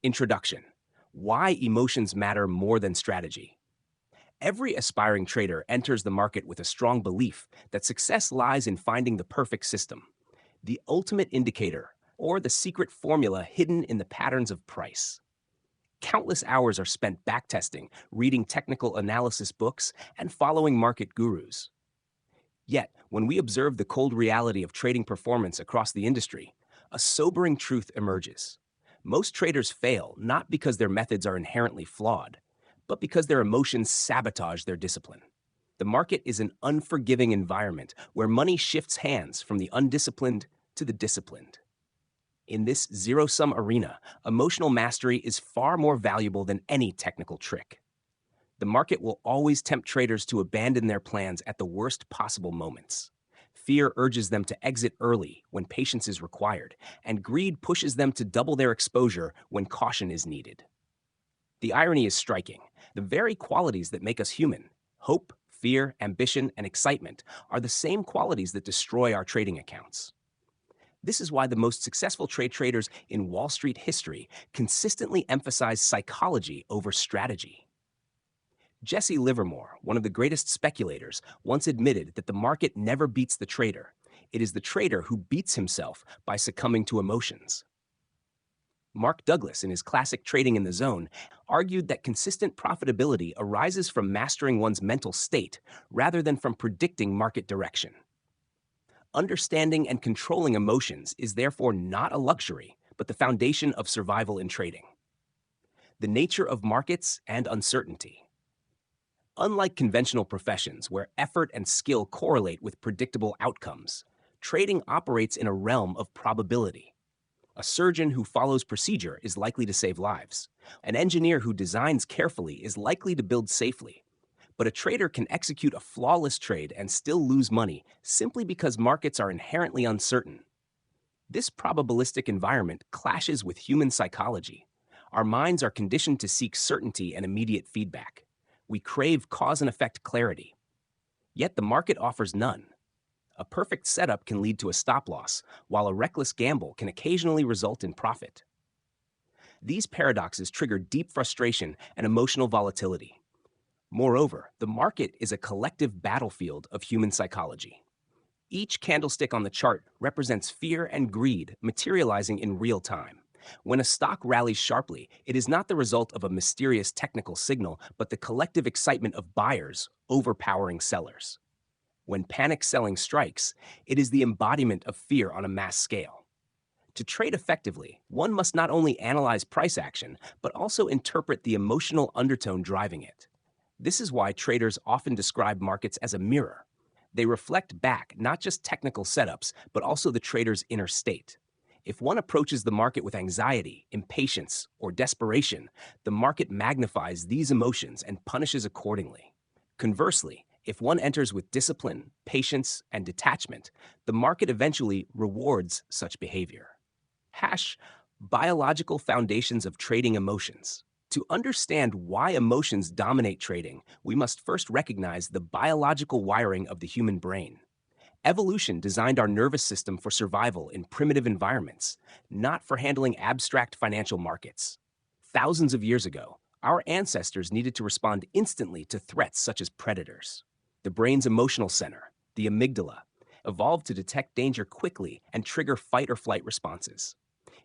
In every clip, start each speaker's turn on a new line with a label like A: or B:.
A: Introduction. Why emotions matter more than strategy. Every aspiring trader enters the market with a strong belief that success lies in finding the perfect system, the ultimate indicator, or the secret formula hidden in the patterns of price. Countless hours are spent backtesting, reading technical analysis books, and following market gurus. Yet, when we observe the cold reality of trading performance across the industry, a sobering truth emerges. Most traders fail not because their methods are inherently flawed, but because their emotions sabotage their discipline. The market is an unforgiving environment where money shifts hands from the undisciplined to the disciplined. In this zero sum arena, emotional mastery is far more valuable than any technical trick. The market will always tempt traders to abandon their plans at the worst possible moments. Fear urges them to exit early when patience is required, and greed pushes them to double their exposure when caution is needed. The irony is striking. The very qualities that make us human, hope, fear, ambition, and excitement, are the same qualities that destroy our trading accounts. This is why the most successful traders in Wall Street history consistently emphasize psychology over strategy. Jesse Livermore, one of the greatest speculators, once admitted that the market never beats the trader. It is the trader who beats himself by succumbing to emotions. Mark Douglas, in his classic Trading in the Zone, argued that consistent profitability arises from mastering one's mental state rather than from predicting market direction. Understanding and controlling emotions is therefore not a luxury, but the foundation of survival in trading. The nature of markets and uncertainty. Unlike conventional professions where effort and skill correlate with predictable outcomes, trading operates in a realm of probability. A surgeon who follows procedure is likely to save lives. An engineer who designs carefully is likely to build safely. But a trader can execute a flawless trade and still lose money simply because markets are inherently uncertain. This probabilistic environment clashes with human psychology. Our minds are conditioned to seek certainty and immediate feedback. We crave cause and effect clarity. Yet the market offers none. A perfect setup can lead to a stop loss, while a reckless gamble can occasionally result in profit. These paradoxes trigger deep frustration and emotional volatility. Moreover, the market is a collective battlefield of human psychology. Each candlestick on the chart represents fear and greed materializing in real time. When a stock rallies sharply, it is not the result of a mysterious technical signal, but the collective excitement of buyers overpowering sellers. When panic selling strikes, it is the embodiment of fear on a mass scale. To trade effectively, one must not only analyze price action, but also interpret the emotional undertone driving it. This is why traders often describe markets as a mirror. They reflect back not just technical setups, but also the trader's inner state. If one approaches the market with anxiety, impatience, or desperation, the market magnifies these emotions and punishes accordingly. Conversely, if one enters with discipline, patience, and detachment, the market eventually rewards such behavior. Biological foundations of trading emotions. To understand why emotions dominate trading, we must first recognize the biological wiring of the human brain. Evolution designed our nervous system for survival in primitive environments, not for handling abstract financial markets. Thousands of years ago, our ancestors needed to respond instantly to threats such as predators. The brain's emotional center, the amygdala, evolved to detect danger quickly and trigger fight or flight responses.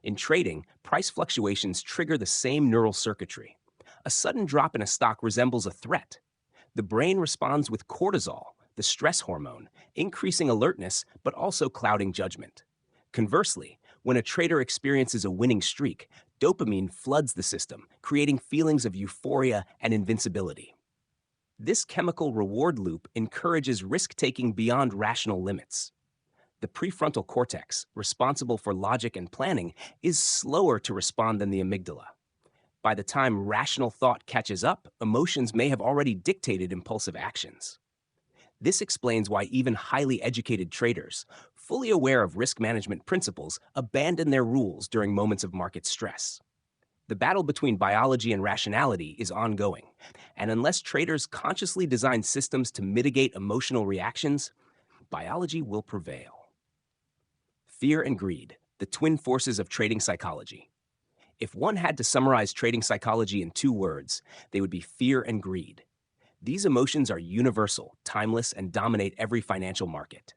A: In trading, price fluctuations trigger the same neural circuitry. A sudden drop in a stock resembles a threat. The brain responds with cortisol, the stress hormone, increasing alertness but also clouding judgment. Conversely, when a trader experiences a winning streak, dopamine floods the system, creating feelings of euphoria and invincibility. This chemical reward loop encourages risk-taking beyond rational limits. The prefrontal cortex, responsible for logic and planning, is slower to respond than the amygdala. By the time rational thought catches up, emotions may have already dictated impulsive actions. This explains why even highly educated traders, fully aware of risk management principles, abandon their rules during moments of market stress. The battle between biology and rationality is ongoing, and unless traders consciously design systems to mitigate emotional reactions, biology will prevail. Fear and greed, the twin forces of trading psychology. If one had to summarize trading psychology in two words, they would be fear and greed. These emotions are universal, timeless, and dominate every financial market.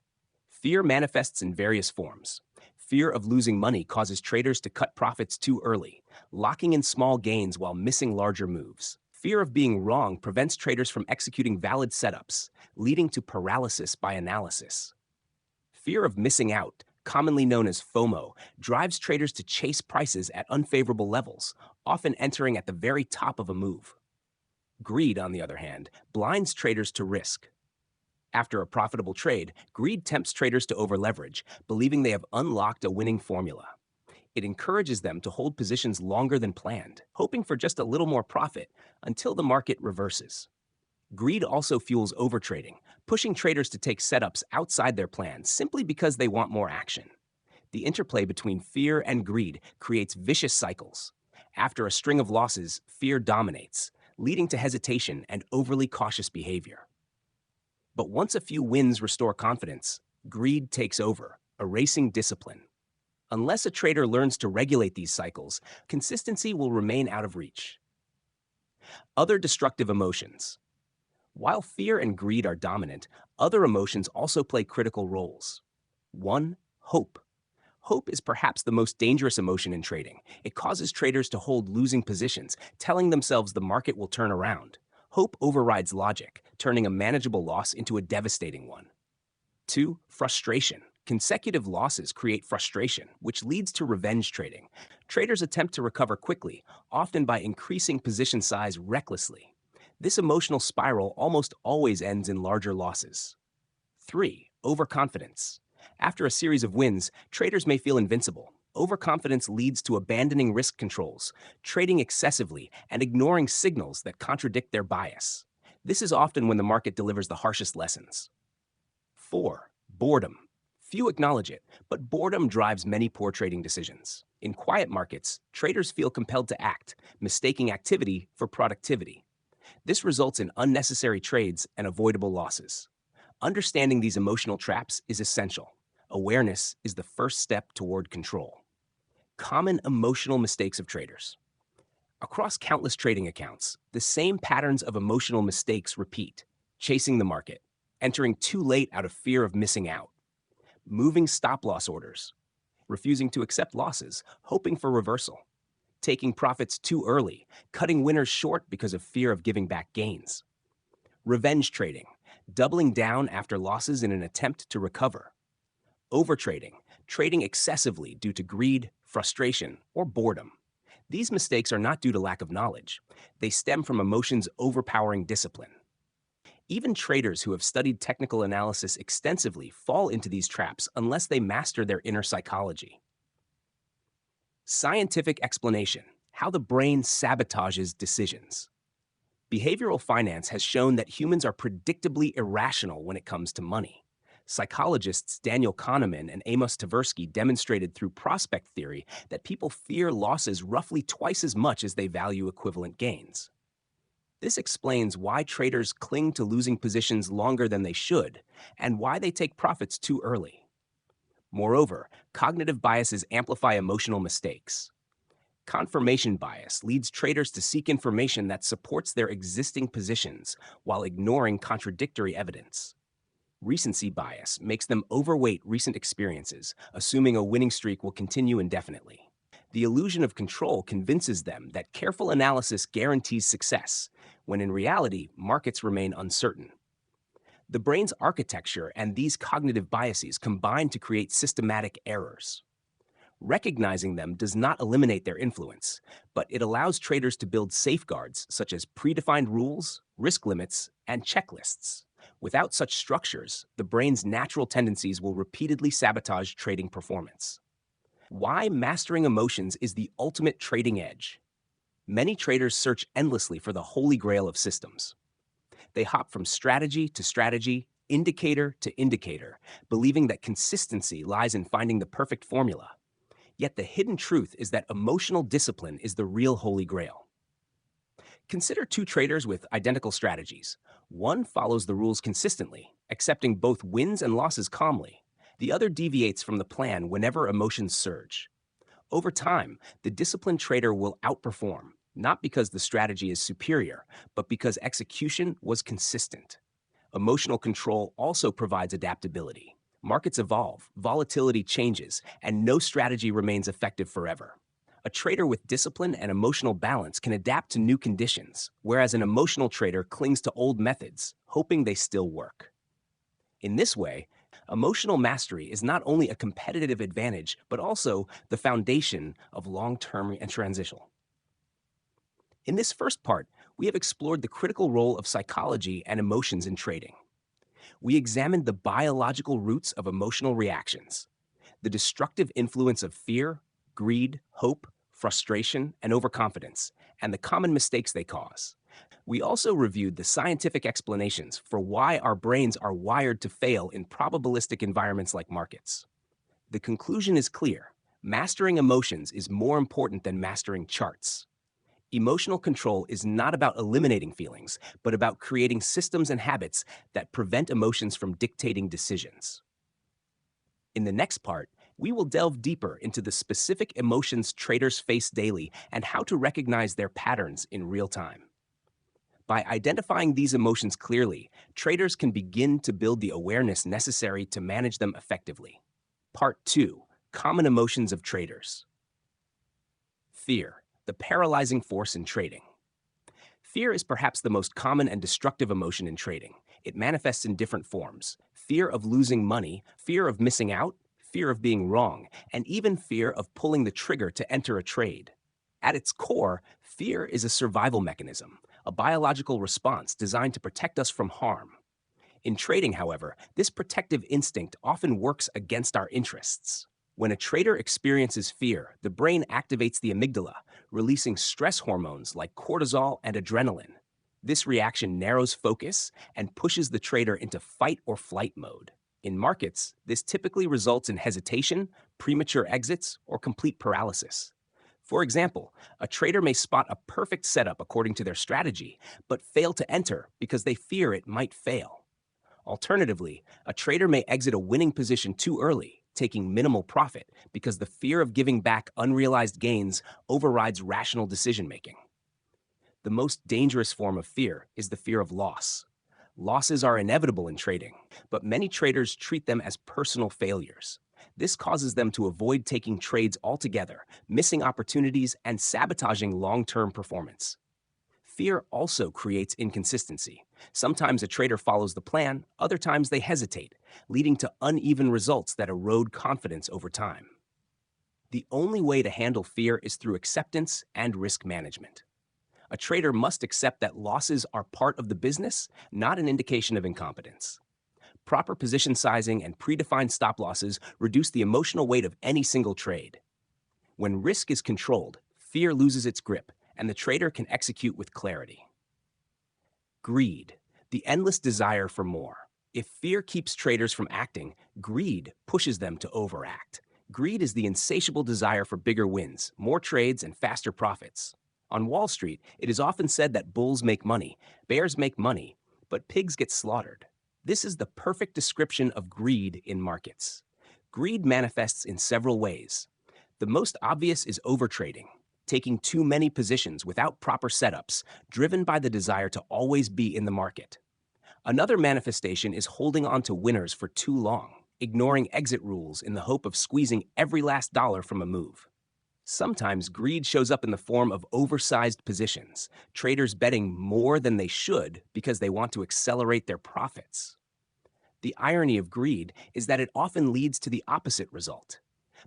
A: Fear manifests in various forms. Fear of losing money causes traders to cut profits too early, locking in small gains while missing larger moves. Fear of being wrong prevents traders from executing valid setups, leading to paralysis by analysis. Fear of missing out, commonly known as FOMO, drives traders to chase prices at unfavorable levels, often entering at the very top of a move. Greed, on the other hand, blinds traders to risk. After a profitable trade, greed tempts traders to overleverage, believing they have unlocked a winning formula. It encourages them to hold positions longer than planned, hoping for just a little more profit until the market reverses. Greed also fuels overtrading, pushing traders to take setups outside their plans simply because they want more action. The interplay between fear and greed creates vicious cycles. After a string of losses, fear dominates, leading to hesitation and overly cautious behavior. But once a few wins restore confidence, greed takes over, erasing discipline. Unless a trader learns to regulate these cycles, consistency will remain out of reach. Other destructive emotions. While fear and greed are dominant, other emotions also play critical roles. 1. Hope. Hope is perhaps the most dangerous emotion in trading. It causes traders to hold losing positions, telling themselves the market will turn around. Hope overrides logic, turning a manageable loss into a devastating one. 2. Frustration. Consecutive losses create frustration, which leads to revenge trading. Traders attempt to recover quickly, often by increasing position size recklessly. This emotional spiral almost always ends in larger losses. 3. Overconfidence. After a series of wins, traders may feel invincible. Overconfidence leads to abandoning risk controls, trading excessively, and ignoring signals that contradict their bias. This is often when the market delivers the harshest lessons. 4. Boredom. Few acknowledge it, but boredom drives many poor trading decisions. In quiet markets, traders feel compelled to act, mistaking activity for productivity. This results in unnecessary trades and avoidable losses. Understanding these emotional traps is essential. Awareness is the first step toward control. Common emotional mistakes of traders. Across countless trading accounts, the same patterns of emotional mistakes repeat: chasing the market, entering too late out of fear of missing out, moving stop-loss orders, refusing to accept losses, hoping for reversal, taking profits too early, cutting winners short because of fear of giving back gains, revenge trading, doubling down after losses in an attempt to recover, overtrading, trading excessively due to greed, frustration, or boredom. These mistakes are not due to lack of knowledge. They stem from emotions overpowering discipline. Even traders who have studied technical analysis extensively fall into these traps unless they master their inner psychology. Scientific explanation: how the brain sabotages decisions. Behavioral finance has shown that humans are predictably irrational when it comes to money. Psychologists Daniel Kahneman and Amos Tversky demonstrated through prospect theory that people fear losses roughly twice as much as they value equivalent gains. This explains why traders cling to losing positions longer than they should, and why they take profits too early. Moreover, cognitive biases amplify emotional mistakes. Confirmation bias leads traders to seek information that supports their existing positions while ignoring contradictory evidence. Recency bias makes them overweight recent experiences, assuming a winning streak will continue indefinitely. The illusion of control convinces them that careful analysis guarantees success, when in reality, markets remain uncertain. The brain's architecture and these cognitive biases combine to create systematic errors. Recognizing them does not eliminate their influence, but it allows traders to build safeguards such as predefined rules, risk limits, and checklists. Without such structures, the brain's natural tendencies will repeatedly sabotage trading performance. Why mastering emotions is the ultimate trading edge. Many traders search endlessly for the holy grail of systems. They hop from strategy to strategy, indicator to indicator, believing that consistency lies in finding the perfect formula. Yet the hidden truth is that emotional discipline is the real holy grail. Consider two traders with identical strategies. One follows the rules consistently, accepting both wins and losses calmly. The other deviates from the plan whenever emotions surge. Over time, the disciplined trader will outperform, not because the strategy is superior, but because execution was consistent. Emotional control also provides adaptability. Markets evolve, volatility changes, and no strategy remains effective forever. A trader with discipline and emotional balance can adapt to new conditions, whereas an emotional trader clings to old methods, hoping they still work. In this way, emotional mastery is not only a competitive advantage, but also the foundation of long-term and transitional. In this first part, we have explored the critical role of psychology and emotions in trading. We examined the biological roots of emotional reactions, the destructive influence of fear, greed, hope, frustration, and overconfidence, and the common mistakes they cause. We also reviewed the scientific explanations for why our brains are wired to fail in probabilistic environments like markets. The conclusion is clear. Mastering emotions is more important than mastering charts. Emotional control is not about eliminating feelings, but about creating systems and habits that prevent emotions from dictating decisions. In the next part, we will delve deeper into the specific emotions traders face daily and how to recognize their patterns in real time. By identifying these emotions clearly, traders can begin to build the awareness necessary to manage them effectively. Part 2. Common emotions of traders. Fear, the paralyzing force in trading. Fear is perhaps the most common and destructive emotion in trading. It manifests in different forms: fear of losing money, fear of missing out, fear of being wrong, and even fear of pulling the trigger to enter a trade. At its core, fear is a survival mechanism, a biological response designed to protect us from harm. In trading, however, this protective instinct often works against our interests. When a trader experiences fear, the brain activates the amygdala, releasing stress hormones like cortisol and adrenaline. This reaction narrows focus and pushes the trader into fight or flight mode. In markets, this typically results in hesitation, premature exits, or complete paralysis. For example, a trader may spot a perfect setup according to their strategy, but fail to enter because they fear it might fail. Alternatively, a trader may exit a winning position too early, taking minimal profit because the fear of giving back unrealized gains overrides rational decision-making. The most dangerous form of fear is the fear of loss. Losses are inevitable in trading, but many traders treat them as personal failures. This causes them to avoid taking trades altogether, missing opportunities and sabotaging long-term performance. Fear also creates inconsistency. Sometimes a trader follows the plan, other times they hesitate, leading to uneven results that erode confidence over time. The only way to handle fear is through acceptance and risk management. A trader must accept that losses are part of the business, not an indication of incompetence. Proper position sizing and predefined stop losses reduce the emotional weight of any single trade. When risk is controlled, fear loses its grip, and the trader can execute with clarity. Greed, the endless desire for more. If fear keeps traders from acting, greed pushes them to overact. Greed is the insatiable desire for bigger wins, more trades, and faster profits. On Wall Street, it is often said that bulls make money, bears make money, but pigs get slaughtered. This is the perfect description of greed in markets. Greed manifests in several ways. The most obvious is overtrading, taking too many positions without proper setups, driven by the desire to always be in the market. Another manifestation is holding on to winners for too long, ignoring exit rules in the hope of squeezing every last dollar from a move. Sometimes greed shows up in the form of oversized positions, traders betting more than they should because they want to accelerate their profits. The irony of greed is that it often leads to the opposite result.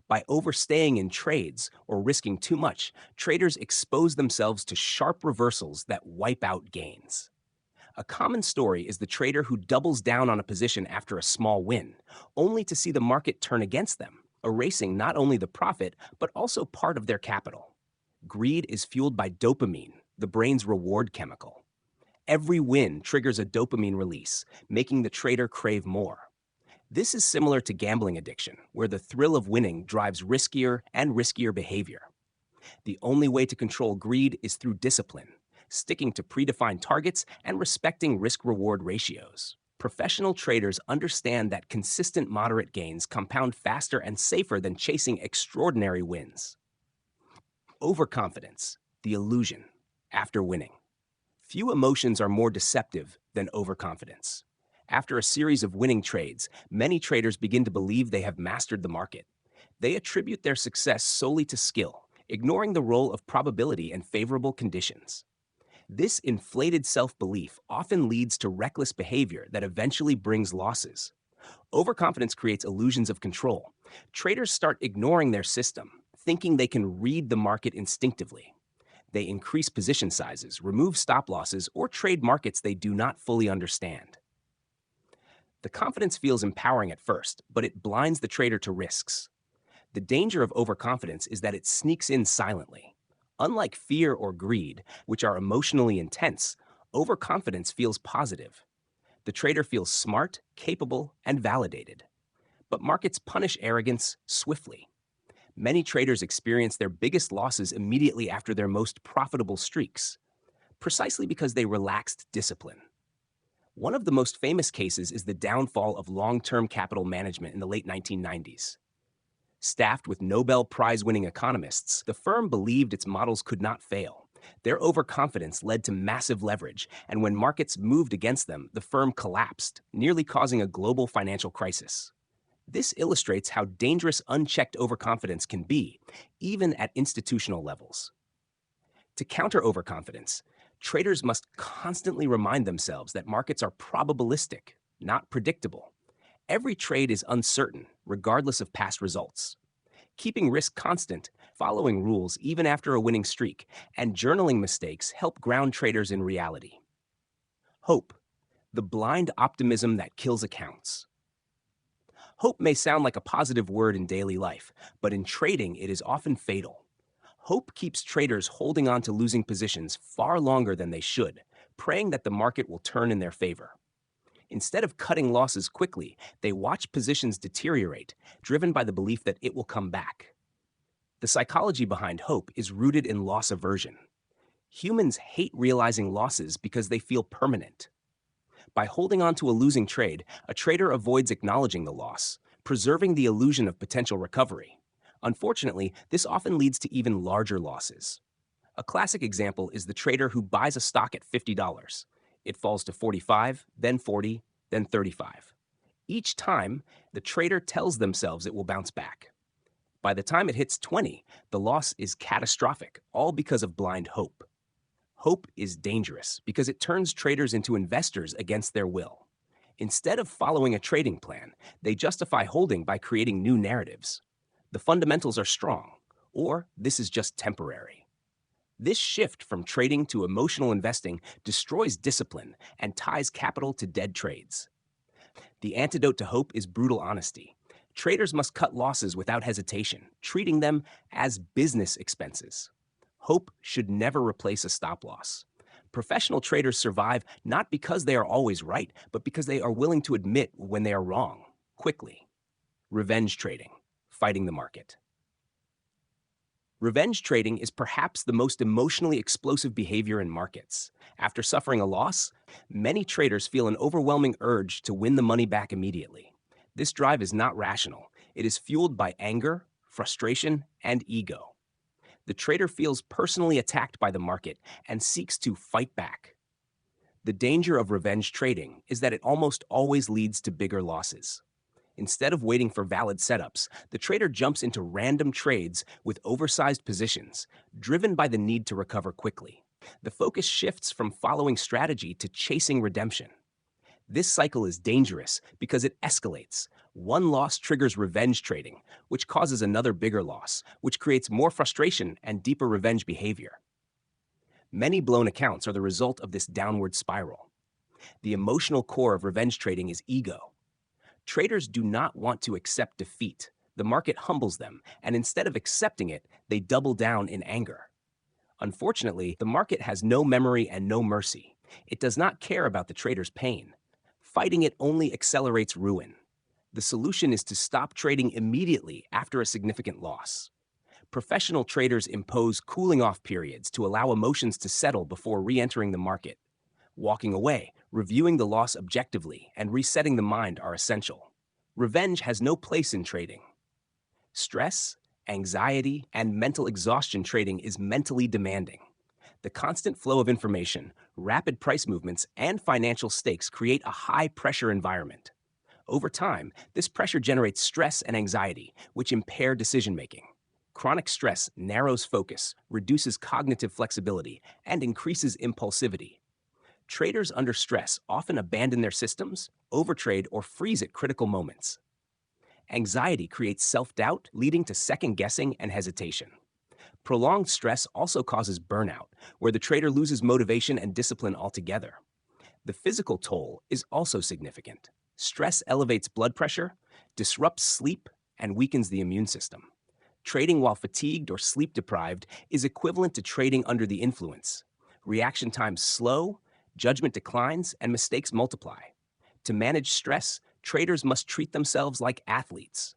A: By overstaying in trades or risking too much, traders expose themselves to sharp reversals that wipe out gains. A common story is the trader who doubles down on a position after a small win, only to see the market turn against them, erasing not only the profit, but also part of their capital. Greed is fueled by dopamine, the brain's reward chemical. Every win triggers a dopamine release, making the trader crave more. This is similar to gambling addiction, where the thrill of winning drives riskier and riskier behavior. The only way to control greed is through discipline, sticking to predefined targets and respecting risk-reward ratios. Professional traders understand that consistent moderate gains compound faster and safer than chasing extraordinary wins. Overconfidence, the illusion, after winning. Few emotions are more deceptive than overconfidence. After a series of winning trades, many traders begin to believe they have mastered the market. They attribute their success solely to skill, ignoring the role of probability and favorable conditions. This inflated self-belief often leads to reckless behavior that eventually brings losses. Overconfidence creates illusions of control. Traders start ignoring their system, thinking they can read the market instinctively. They increase position sizes, remove stop losses, or trade markets they do not fully understand. The confidence feels empowering at first, but it blinds the trader to risks. The danger of overconfidence is that it sneaks in silently. Unlike fear or greed, which are emotionally intense, overconfidence feels positive. The trader feels smart, capable, and validated. But markets punish arrogance swiftly. Many traders experience their biggest losses immediately after their most profitable streaks, precisely because they relaxed discipline. One of the most famous cases is the downfall of long-term capital management in the late 1990s. Staffed with Nobel Prize-winning economists, the firm believed its models could not fail. Their overconfidence led to massive leverage, and when markets moved against them, the firm collapsed, nearly causing a global financial crisis. This illustrates how dangerous unchecked overconfidence can be, even at institutional levels. To counter overconfidence, traders must constantly remind themselves that markets are probabilistic, not predictable. Every trade is uncertain, regardless of past results. Keeping risk constant, following rules even after a winning streak, and journaling mistakes help ground traders in reality. Hope, the blind optimism that kills accounts. Hope may sound like a positive word in daily life, but in trading it is often fatal. Hope keeps traders holding on to losing positions far longer than they should, praying that the market will turn in their favor. Instead of cutting losses quickly, they watch positions deteriorate, driven by the belief that it will come back. The psychology behind hope is rooted in loss aversion. Humans hate realizing losses because they feel permanent. By holding on to a losing trade, a trader avoids acknowledging the loss, preserving the illusion of potential recovery. Unfortunately, this often leads to even larger losses. A classic example is the trader who buys a stock at $50. It falls to 45, then 40, then 35. Each time, the trader tells themselves it will bounce back. By the time it hits 20, the loss is catastrophic, all because of blind hope. Hope is dangerous because it turns traders into investors against their will. Instead of following a trading plan, they justify holding by creating new narratives. The fundamentals are strong, or this is just temporary. This shift from trading to emotional investing destroys discipline and ties capital to dead trades. The antidote to hope is brutal honesty. Traders must cut losses without hesitation, treating them as business expenses. Hope should never replace a stop loss. Professional traders survive not because they are always right, but because they are willing to admit when they are wrong, quickly. Revenge trading, fighting the market. Revenge trading is perhaps the most emotionally explosive behavior in markets. After suffering a loss, many traders feel an overwhelming urge to win the money back immediately. This drive is not rational. It is fueled by anger, frustration, and ego. The trader feels personally attacked by the market and seeks to fight back. The danger of revenge trading is that it almost always leads to bigger losses. Instead of waiting for valid setups, the trader jumps into random trades with oversized positions, driven by the need to recover quickly. The focus shifts from following strategy to chasing redemption. This cycle is dangerous because it escalates. One loss triggers revenge trading, which causes another bigger loss, which creates more frustration and deeper revenge behavior. Many blown accounts are the result of this downward spiral. The emotional core of revenge trading is ego. Traders do not want to accept defeat. The market humbles them, and instead of accepting it, they double down in anger. Unfortunately, the market has no memory and no mercy. It does not care about the trader's pain. Fighting it only accelerates ruin. The solution is to stop trading immediately after a significant loss. Professional traders impose cooling-off periods to allow emotions to settle before re-entering the market. Walking away, reviewing the loss objectively, and resetting the mind are essential. Revenge has no place in trading. Stress, Anxiety and mental exhaustion trading is mentally demanding. The constant flow of information, rapid price movements, and financial stakes create a high pressure environment. Over time, this pressure generates stress and anxiety, which impair decision making. Chronic stress narrows focus, reduces cognitive flexibility, and increases impulsivity. Traders under stress often abandon their systems, overtrade, or freeze at critical moments. Anxiety creates self doubt, leading to second guessing and hesitation. Prolonged stress also causes burnout, where the trader loses motivation and discipline altogether. The physical toll is also significant. Stress elevates blood pressure, disrupts sleep, and weakens the immune system. Trading while fatigued or sleep deprived is equivalent to trading under the influence. Reaction times slow, judgment declines, and mistakes multiply. To manage stress, traders must treat themselves like athletes.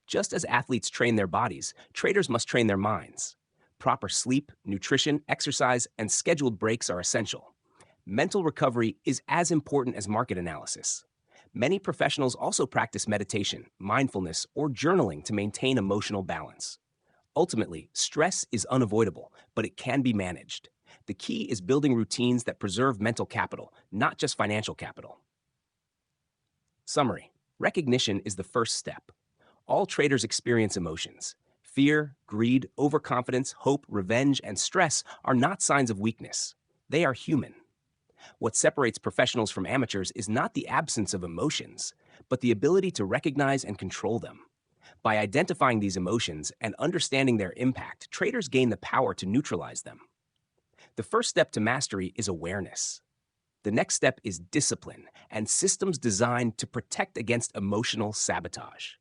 A: Just as athletes train their bodies, traders must train their minds. Proper sleep, nutrition, exercise, and scheduled breaks are essential. Mental recovery is as important as market analysis. Many professionals also practice meditation, mindfulness, or journaling to maintain emotional balance. Ultimately, stress is unavoidable, but it can be managed. The key is building routines that preserve mental capital, not just financial capital. Summary: recognition is the first step. All traders experience emotions. Fear, greed, overconfidence, hope, revenge, and stress are not signs of weakness. They are human. What separates professionals from amateurs is not the absence of emotions, but the ability to recognize and control them. By identifying these emotions and understanding their impact, traders gain the power to neutralize them. The first step to mastery is awareness. The next step is discipline and systems designed to protect against emotional sabotage.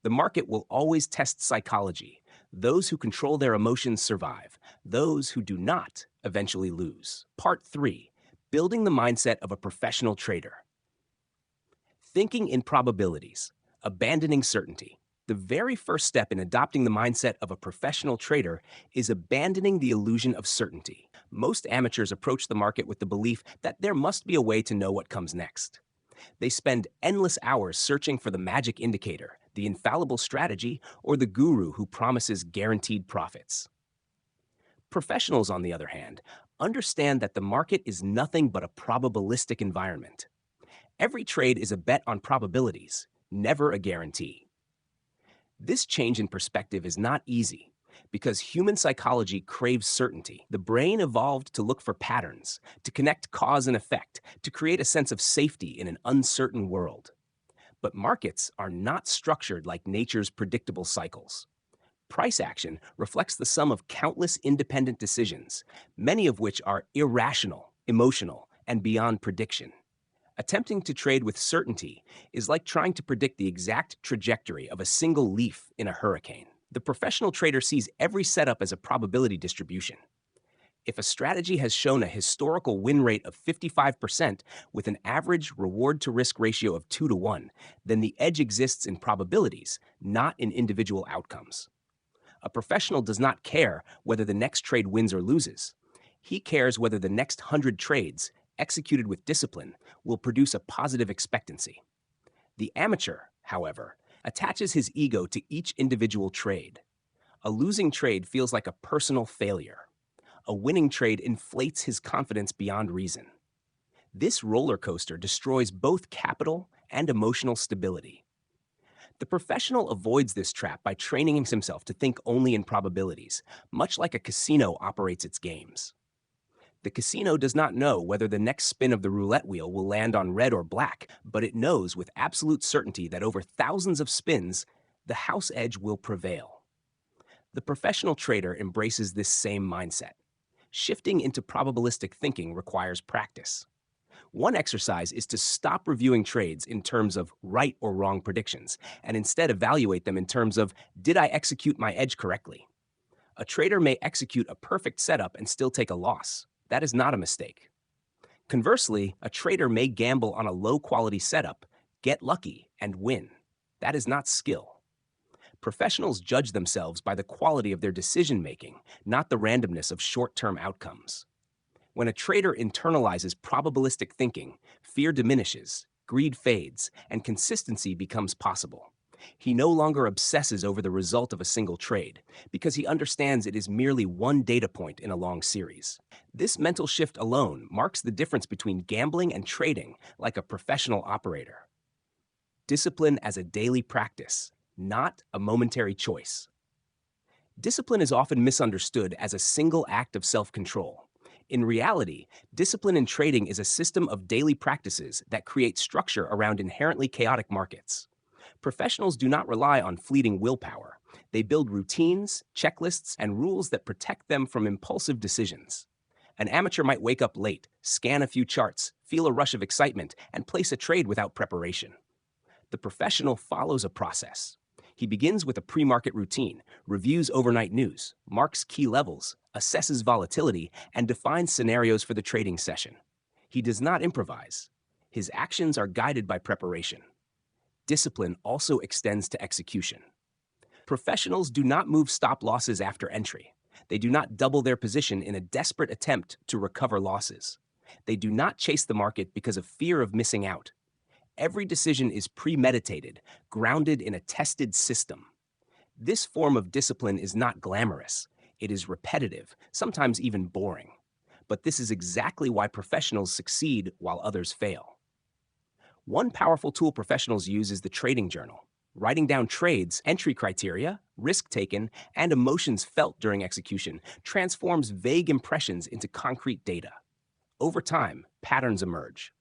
A: The market will always test psychology. Those who control their emotions survive. Those who do not eventually lose. Part 3: Building the mindset of a professional trader. Thinking in probabilities, abandoning certainty. The very first step in adopting the mindset of a professional trader is abandoning the illusion of certainty. Most amateurs approach the market with the belief that there must be a way to know what comes next. They spend endless hours searching for the magic indicator, the infallible strategy, or the guru who promises guaranteed profits. Professionals, on the other hand, understand that the market is nothing but a probabilistic environment. Every trade is a bet on probabilities, never a guarantee. This change in perspective is not easy because human psychology craves certainty. The brain evolved to look for patterns, to connect cause and effect, to create a sense of safety in an uncertain world. But markets are not structured like nature's predictable cycles. Price action reflects the sum of countless independent decisions, many of which are irrational, emotional, and beyond prediction. Attempting to trade with certainty is like trying to predict the exact trajectory of a single leaf in a hurricane. The professional trader sees every setup as a probability distribution. If a strategy has shown a historical win rate of 55% with an average reward to risk ratio of 2 to 1, then the edge exists in probabilities, not in individual outcomes. A professional does not care whether the next trade wins or loses. He cares whether the next 100 trades, executed with discipline, will produce a positive expectancy. The amateur, however, attaches his ego to each individual trade. A losing trade feels like a personal failure. A winning trade inflates his confidence beyond reason. This roller coaster destroys both capital and emotional stability. The professional avoids this trap by training himself to think only in probabilities, much like a casino operates its games. The casino does not know whether the next spin of the roulette wheel will land on red or black, but it knows with absolute certainty that over thousands of spins, the house edge will prevail. The professional trader embraces this same mindset. Shifting into probabilistic thinking requires practice. One exercise is to stop reviewing trades in terms of right or wrong predictions and instead evaluate them in terms of, did I execute my edge correctly? A trader may execute a perfect setup and still take a loss. That is not a mistake. Conversely, a trader may gamble on a low-quality setup, get lucky, and win. That is not skill. Professionals judge themselves by the quality of their decision-making, not the randomness of short-term outcomes. When a trader internalizes probabilistic thinking, fear diminishes, greed fades, and consistency becomes possible. He no longer obsesses over the result of a single trade because he understands it is merely one data point in a long series. This mental shift alone marks the difference between gambling and trading like a professional operator. Discipline as a daily practice, not a momentary choice. Discipline is often misunderstood as a single act of self-control. In reality, discipline in trading is a system of daily practices that create structure around inherently chaotic markets. Professionals do not rely on fleeting willpower. They build routines, checklists, and rules that protect them from impulsive decisions. An amateur might wake up late, scan a few charts, feel a rush of excitement, and place a trade without preparation. The professional follows a process. He begins with a pre-market routine, reviews overnight news, marks key levels, assesses volatility, and defines scenarios for the trading session. He does not improvise. His actions are guided by preparation. Discipline also extends to execution. Professionals do not move stop losses after entry. They do not double their position in a desperate attempt to recover losses. They do not chase the market because of fear of missing out. Every decision is premeditated, grounded in a tested system. This form of discipline is not glamorous. It is repetitive, sometimes even boring. But this is exactly why professionals succeed while others fail. One powerful tool professionals use is the trading journal. Writing down trades, entry criteria, risk taken, and emotions felt during execution transforms vague impressions into concrete data. Over time, patterns emerge.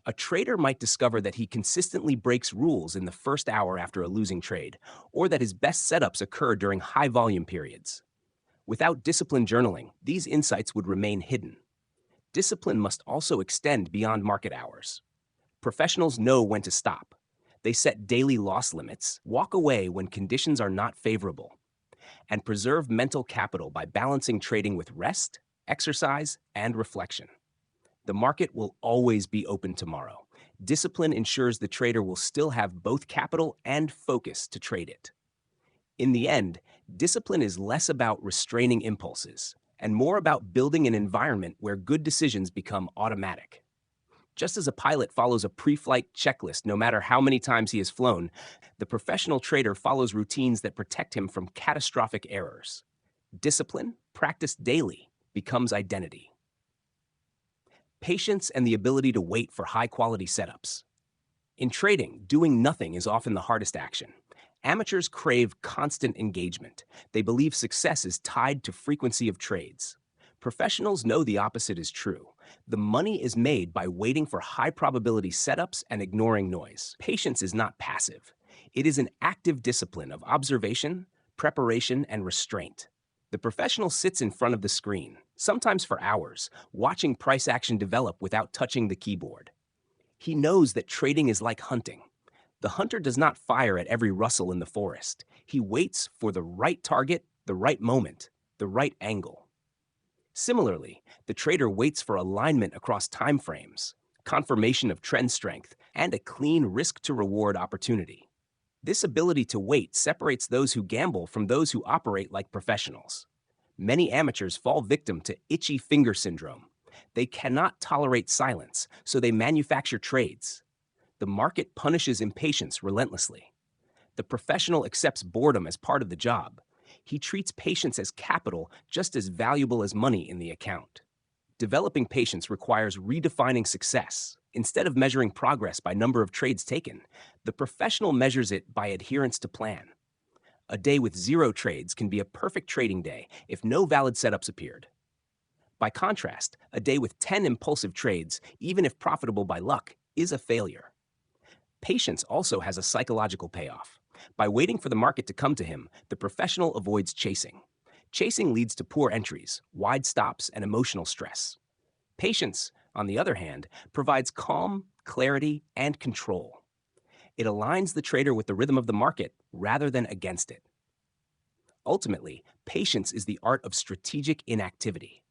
A: A trader might discover that he consistently breaks rules in the first hour after a losing trade, or that his best setups occur during high volume periods. Without disciplined journaling, these insights would remain hidden. Discipline must also extend beyond market hours. Professionals know when to stop. They set daily loss limits, walk away when conditions are not favorable, and preserve mental capital by balancing trading with rest, exercise, and reflection. The market will always be open tomorrow. Discipline ensures the trader will still have both capital and focus to trade it. In the end, discipline is less about restraining impulses and more about building an environment where good decisions become automatic. Just as a pilot follows a pre-flight checklist no matter how many times he has flown, the professional trader follows routines that protect him from catastrophic errors. Discipline, practiced daily, becomes identity. Patience and the ability to wait for high-quality setups. In trading, doing nothing is often the hardest action. Amateurs crave constant engagement. They believe success is tied to frequency of trades. Professionals know the opposite is true. The money is made by waiting for high-probability setups and ignoring noise. Patience is not passive. It is an active discipline of observation, preparation, and restraint. The professional sits in front of the screen, sometimes for hours, watching price action develop without touching the keyboard. He knows that trading is like hunting. The hunter does not fire at every rustle in the forest. He waits for the right target, the right moment, the right angle. Similarly, the trader waits for alignment across time frames, confirmation of trend strength, and a clean risk-to-reward opportunity. This ability to wait separates those who gamble from those who operate like professionals. Many amateurs fall victim to itchy finger syndrome. They cannot tolerate silence, so they manufacture trades. The market punishes impatience relentlessly. The professional accepts boredom as part of the job. He treats patience as capital just as valuable as money in the account. Developing patience requires redefining success. Instead of measuring progress by number of trades taken, the professional measures it by adherence to plan. A day with 0 trades can be a perfect trading day if no valid setups appeared. By contrast, a day with 10 impulsive trades, even if profitable by luck, is a failure. Patience also has a psychological payoff. By waiting for the market to come to him, the professional avoids chasing. Chasing leads to poor entries, wide stops, and emotional stress. Patience, on the other hand, provides calm, clarity, and control. It aligns the trader with the rhythm of the market rather than against it. Ultimately, patience is the art of strategic inactivity.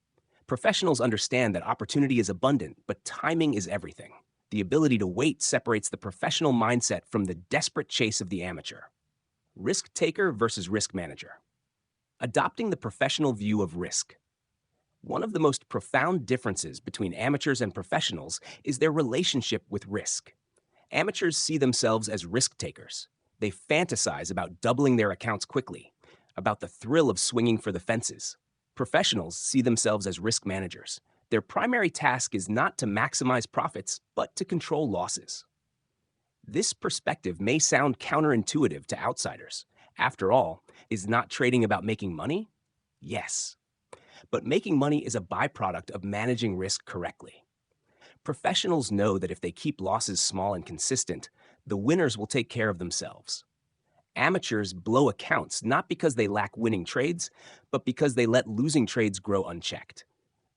A: Professionals understand that opportunity is abundant, but timing is everything. The ability to wait separates the professional mindset from the desperate chase of the amateur. Risk taker versus risk manager. Adopting the professional view of risk. One of the most profound differences between amateurs and professionals is their relationship with risk. Amateurs see themselves as risk takers. They fantasize about doubling their accounts quickly, about the thrill of swinging for the fences. Professionals see themselves as risk managers. Their primary task is not to maximize profits, but to control losses. This perspective may sound counterintuitive to outsiders. After all, is not trading about making money? Yes. But making money is a byproduct of managing risk correctly. Professionals know that if they keep losses small and consistent, the winners will take care of themselves. Amateurs blow accounts not because they lack winning trades, but because they let losing trades grow unchecked.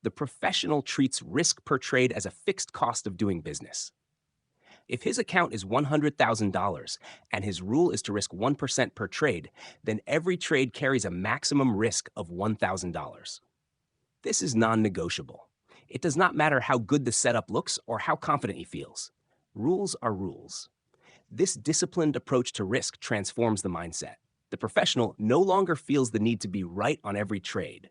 A: The professional treats risk per trade as a fixed cost of doing business. If his account is $100,000 and his rule is to risk 1% per trade, then every trade carries a maximum risk of $1,000. This is non-negotiable. It does not matter how good the setup looks or how confident he feels. Rules are rules. This disciplined approach to risk transforms the mindset. The professional no longer feels the need to be right on every trade.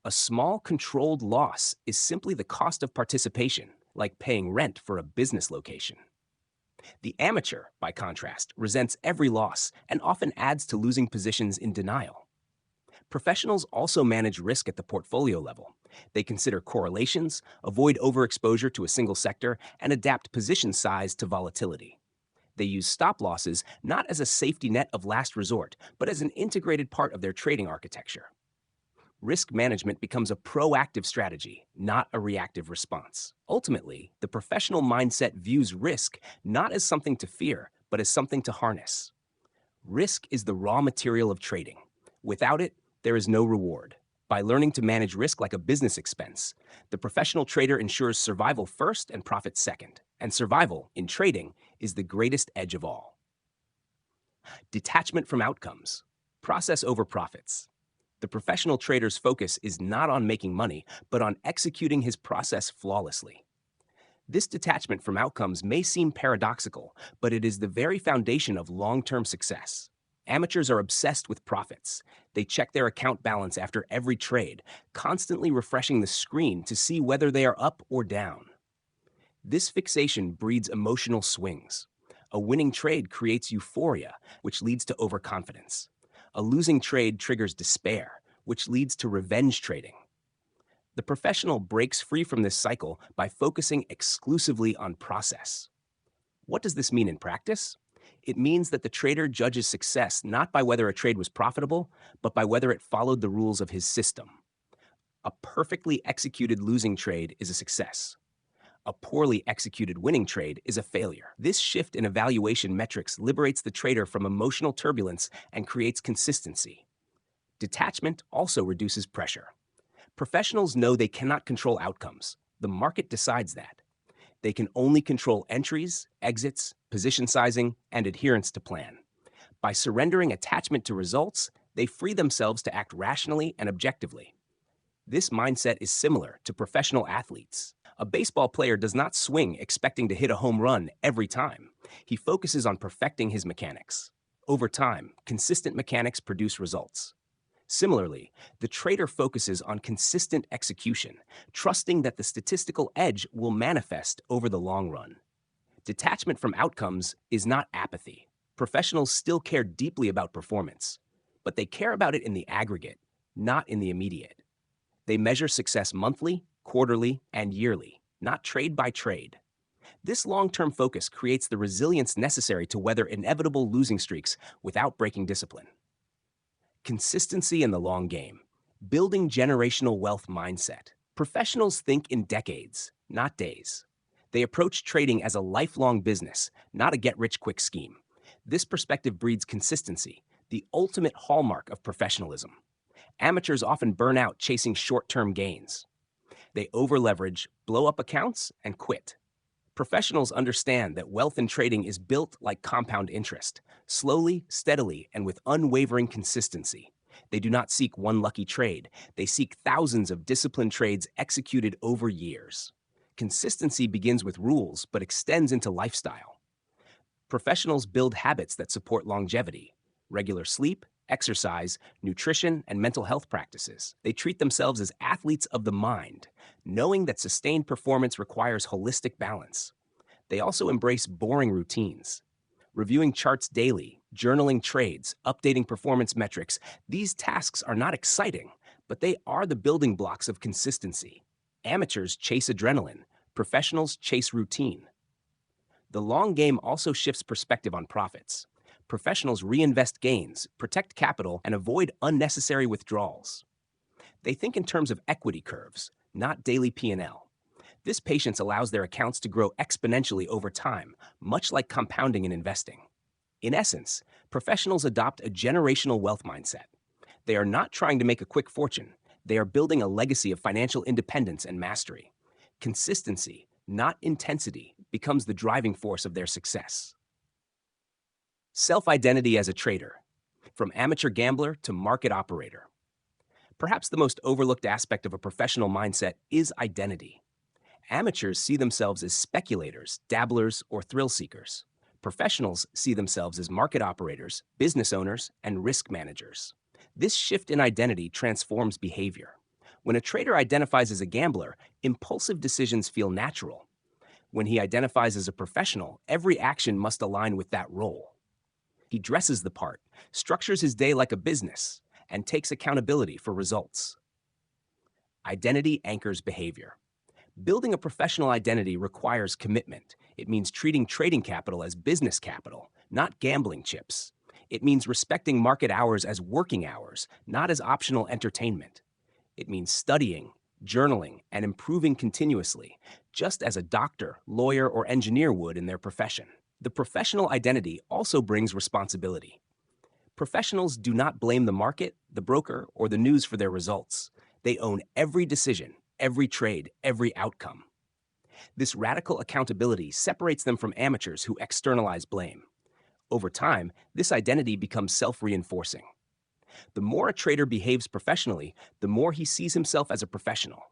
A: A small, controlled loss is simply the cost of participation, like paying rent for a business location. The amateur, by contrast, resents every loss and often adds to losing positions in denial. Professionals also manage risk at the portfolio level. They consider correlations, avoid overexposure to a single sector, and adapt position size to volatility. They use stop losses not as a safety net of last resort, but as an integrated part of their trading architecture. Risk management becomes a proactive strategy, not a reactive response. Ultimately, the professional mindset views risk not as something to fear, but as something to harness. Risk is the raw material of trading. Without it, there is no reward. By learning to manage risk like a business expense, the professional trader ensures survival first and profit second. And survival, in trading, is the greatest edge of all. Detachment from outcomes. Process over profits. The professional trader's focus is not on making money, but on executing his process flawlessly. This detachment from outcomes may seem paradoxical, but it is the very foundation of long-term success. Amateurs are obsessed with profits. They check their account balance after every trade, constantly refreshing the screen to see whether they are up or down. This fixation breeds emotional swings. A winning trade creates euphoria, which leads to overconfidence. A losing trade triggers despair, which leads to revenge trading. The professional breaks free from this cycle by focusing exclusively on process. What does this mean in practice? It means that the trader judges success not by whether a trade was profitable, but by whether it followed the rules of his system. A perfectly executed losing trade is a success. A poorly executed winning trade is a failure. This shift in evaluation metrics liberates the trader from emotional turbulence and creates consistency. Detachment also reduces pressure. Professionals know they cannot control outcomes. The market decides that. They can only control entries, exits, position sizing, and adherence to plan. By surrendering attachment to results, they free themselves to act rationally and objectively. This mindset is similar to professional athletes. A baseball player does not swing expecting to hit a home run every time. He focuses on perfecting his mechanics. Over time, consistent mechanics produce results. Similarly, the trader focuses on consistent execution, trusting that the statistical edge will manifest over the long run. Detachment from outcomes is not apathy. Professionals still care deeply about performance, but they care about it in the aggregate, not in the immediate. They measure success monthly, quarterly, and yearly, not trade by trade. This long-term focus creates the resilience necessary to weather inevitable losing streaks without breaking discipline. Consistency in the long game. Building generational wealth mindset. Professionals think in decades, not days. They approach trading as a lifelong business, not a get-rich-quick scheme. This perspective breeds consistency, the ultimate hallmark of professionalism. Amateurs often burn out chasing short-term gains. They over-leverage, blow up accounts, and quit. Professionals understand that wealth in trading is built like compound interest, slowly, steadily, and with unwavering consistency. They do not seek one lucky trade. They seek thousands of disciplined trades executed over years. Consistency begins with rules, but extends into lifestyle. Professionals build habits that support longevity: regular sleep, exercise, nutrition, and mental health practices. They treat themselves as athletes of the mind, knowing that sustained performance requires holistic balance. They also embrace boring routines. Reviewing charts daily, journaling trades, updating performance metrics, these tasks are not exciting, but they are the building blocks of consistency. Amateurs chase adrenaline, professionals chase routine. The long game also shifts perspective on profits. Professionals reinvest gains, protect capital, and avoid unnecessary withdrawals. They think in terms of equity curves, not daily P&L. This patience allows their accounts to grow exponentially over time, much like compounding in investing. In essence, professionals adopt a generational wealth mindset. They are not trying to make a quick fortune. They are building a legacy of financial independence and mastery. Consistency, not intensity, becomes the driving force of their success. Self-identity as a trader, from amateur gambler to market operator. Perhaps the most overlooked aspect of a professional mindset is identity. Amateurs see themselves as speculators, dabblers, or thrill seekers. Professionals see themselves as market operators, business owners, and risk managers. This shift in identity transforms behavior. When a trader identifies as a gambler, impulsive decisions feel natural. When he identifies as a professional, every action must align with that role. He dresses the part, structures his day like a business, and takes accountability for results. Identity anchors behavior. Building a professional identity requires commitment. It means treating trading capital as business capital, not gambling chips. It means respecting market hours as working hours, not as optional entertainment. It means studying, journaling, and improving continuously, just as a doctor, lawyer, or engineer would in their profession. The professional identity also brings responsibility. Professionals do not blame the market, the broker, or the news for their results. They own every decision, every trade, every outcome. This radical accountability separates them from amateurs who externalize blame. Over time, this identity becomes self-reinforcing. The more a trader behaves professionally, the more he sees himself as a professional.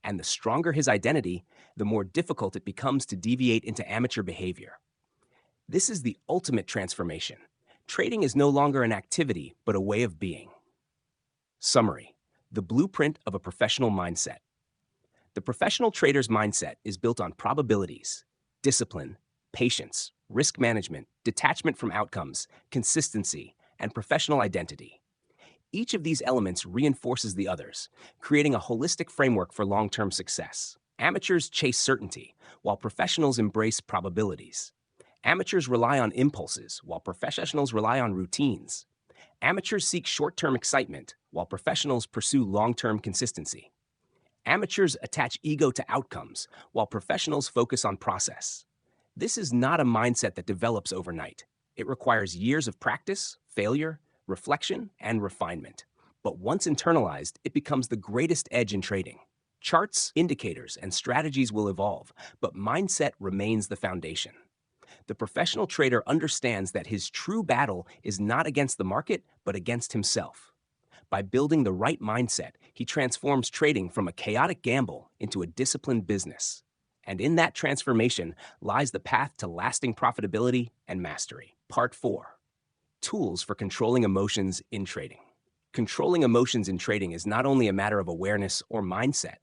A: And the stronger his identity, the more difficult it becomes to deviate into amateur behavior. This is the ultimate transformation. Trading is no longer an activity, but a way of being. Summary: the blueprint of a professional mindset. The professional trader's mindset is built on probabilities, discipline, patience, risk management, detachment from outcomes, consistency, and professional identity. Each of these elements reinforces the others, creating a holistic framework for long-term success. Amateurs chase certainty, while professionals embrace probabilities. Amateurs rely on impulses, while professionals rely on routines. Amateurs seek short-term excitement, while professionals pursue long-term consistency. Amateurs attach ego to outcomes, while professionals focus on process. This is not a mindset that develops overnight. It requires years of practice, failure, reflection, and refinement. But once internalized, it becomes the greatest edge in trading. Charts, indicators, and strategies will evolve, but mindset remains the foundation. The professional trader understands that his true battle is not against the market, but against himself. By building the right mindset, he transforms trading from a chaotic gamble into a disciplined business. And in that transformation lies the path to lasting profitability and mastery. Part 4. Tools for controlling emotions in trading. Controlling emotions in trading is not only a matter of awareness or mindset.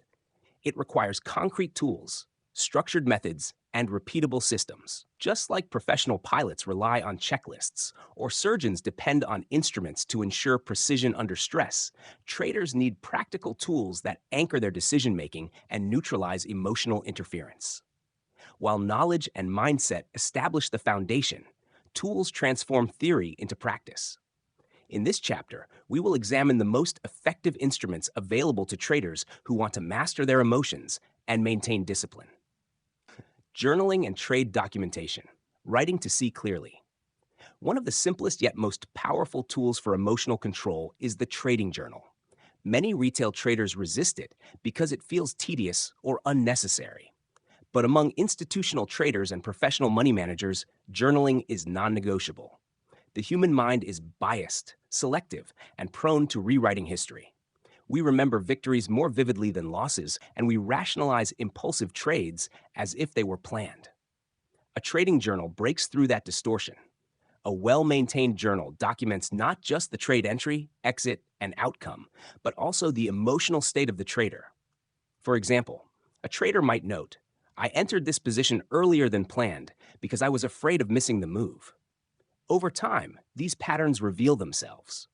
A: It requires concrete tools, structured methods, and repeatable systems. Just like professional pilots rely on checklists or surgeons depend on instruments to ensure precision under stress, traders need practical tools that anchor their decision-making and neutralize emotional interference. While knowledge and mindset establish the foundation, tools transform theory into practice. In this chapter, we will examine the most effective instruments available to traders who want to master their emotions and maintain discipline. Journaling and trade documentation. Writing to see clearly. One of the simplest yet most powerful tools for emotional control is the trading journal. Many retail traders resist it because it feels tedious or unnecessary. But among institutional traders and professional money managers, journaling is non-negotiable. The human mind is biased, selective, and prone to rewriting history. We remember victories more vividly than losses, and we rationalize impulsive trades as if they were planned. A trading journal breaks through that distortion. A well-maintained journal documents not just the trade entry, exit, and outcome, but also the emotional state of the trader. For example, a trader might note, "I entered this position earlier than planned because I was afraid of missing the move." Over time, these patterns reveal themselves.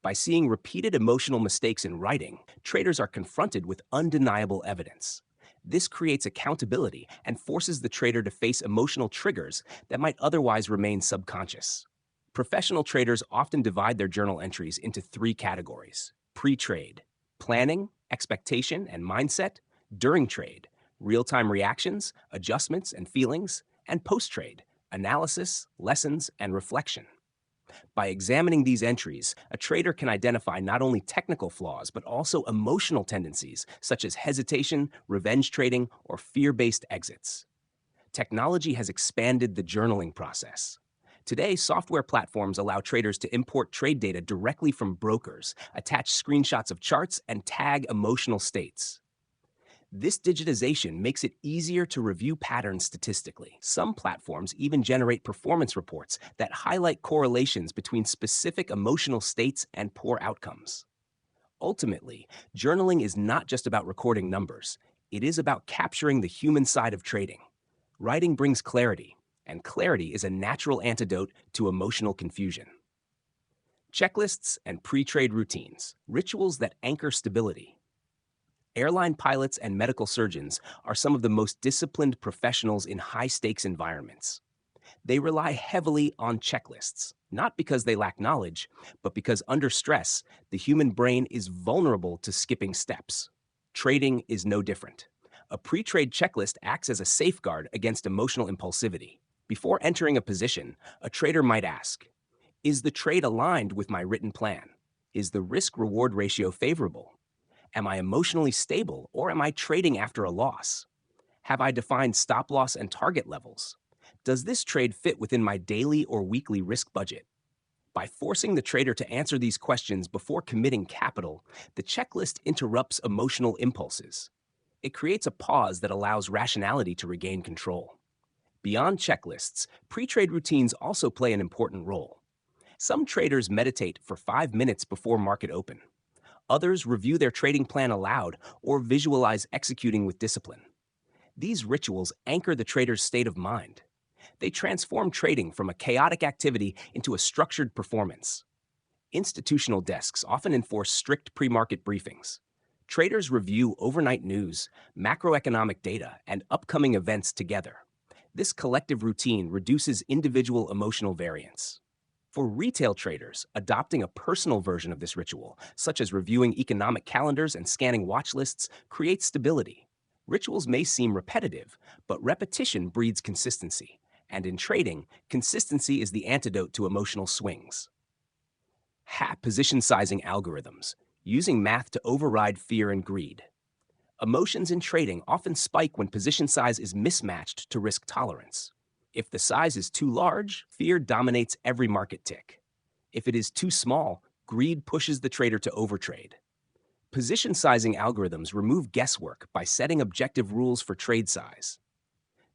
A: By seeing repeated emotional mistakes in writing, traders are confronted with undeniable evidence. This creates accountability and forces the trader to face emotional triggers that might otherwise remain subconscious. Professional traders often divide their journal entries into three categories: pre trade, planning, expectation, and mindset; during trade, real time reactions, adjustments, and feelings; and post trade, analysis, lessons, and reflection. By examining these entries, a trader can identify not only technical flaws, but also emotional tendencies such as hesitation, revenge trading, or fear based exits. Technology has expanded the journaling process. Today, software platforms allow traders to import trade data directly from brokers, attach screenshots of charts, and tag emotional states. This digitization makes it easier to review patterns statistically. Some platforms even generate performance reports that highlight correlations between specific emotional states and poor outcomes. Ultimately, journaling is not just about recording numbers, it is about capturing the human side of trading. Writing brings clarity, and clarity is a natural antidote to emotional confusion. Checklists and pre trade routines, rituals that anchor stability. Airline pilots and medical surgeons are some of the most disciplined professionals in high stakes environments. They rely heavily on checklists, not because they lack knowledge, but because under stress, the human brain is vulnerable to skipping steps. Trading is no different. A pre trade checklist acts as a safeguard against emotional impulsivity. Before entering a position, a trader might ask: is the trade aligned with my written plan? Is the risk reward ratio favorable? Am I emotionally stable, or am I trading after a loss? Have I defined stop loss and target levels? Does this trade fit within my daily or weekly risk budget? By forcing the trader to answer these questions before committing capital, the checklist interrupts emotional impulses. It creates a pause that allows rationality to regain control. Beyond checklists, pre-trade routines also play an important role. Some traders meditate for 5 minutes before market open. Others review their trading plan aloud or visualize executing with discipline. These rituals anchor the trader's state of mind. They transform trading from a chaotic activity into a structured performance. Institutional desks often enforce strict pre-market briefings. Traders review overnight news, macroeconomic data, and upcoming events together. This collective routine reduces individual emotional variance. For retail traders, adopting a personal version of this ritual, such as reviewing economic calendars and scanning watch lists, creates stability. Rituals may seem repetitive, but repetition breeds consistency. And in trading, consistency is the antidote to emotional swings. Position sizing algorithms, using math to override fear and greed. Emotions in trading often spike when position size is mismatched to risk tolerance. If the size is too large, fear dominates every market tick. If it is too small, greed pushes the trader to overtrade. Position sizing algorithms remove guesswork by setting objective rules for trade size.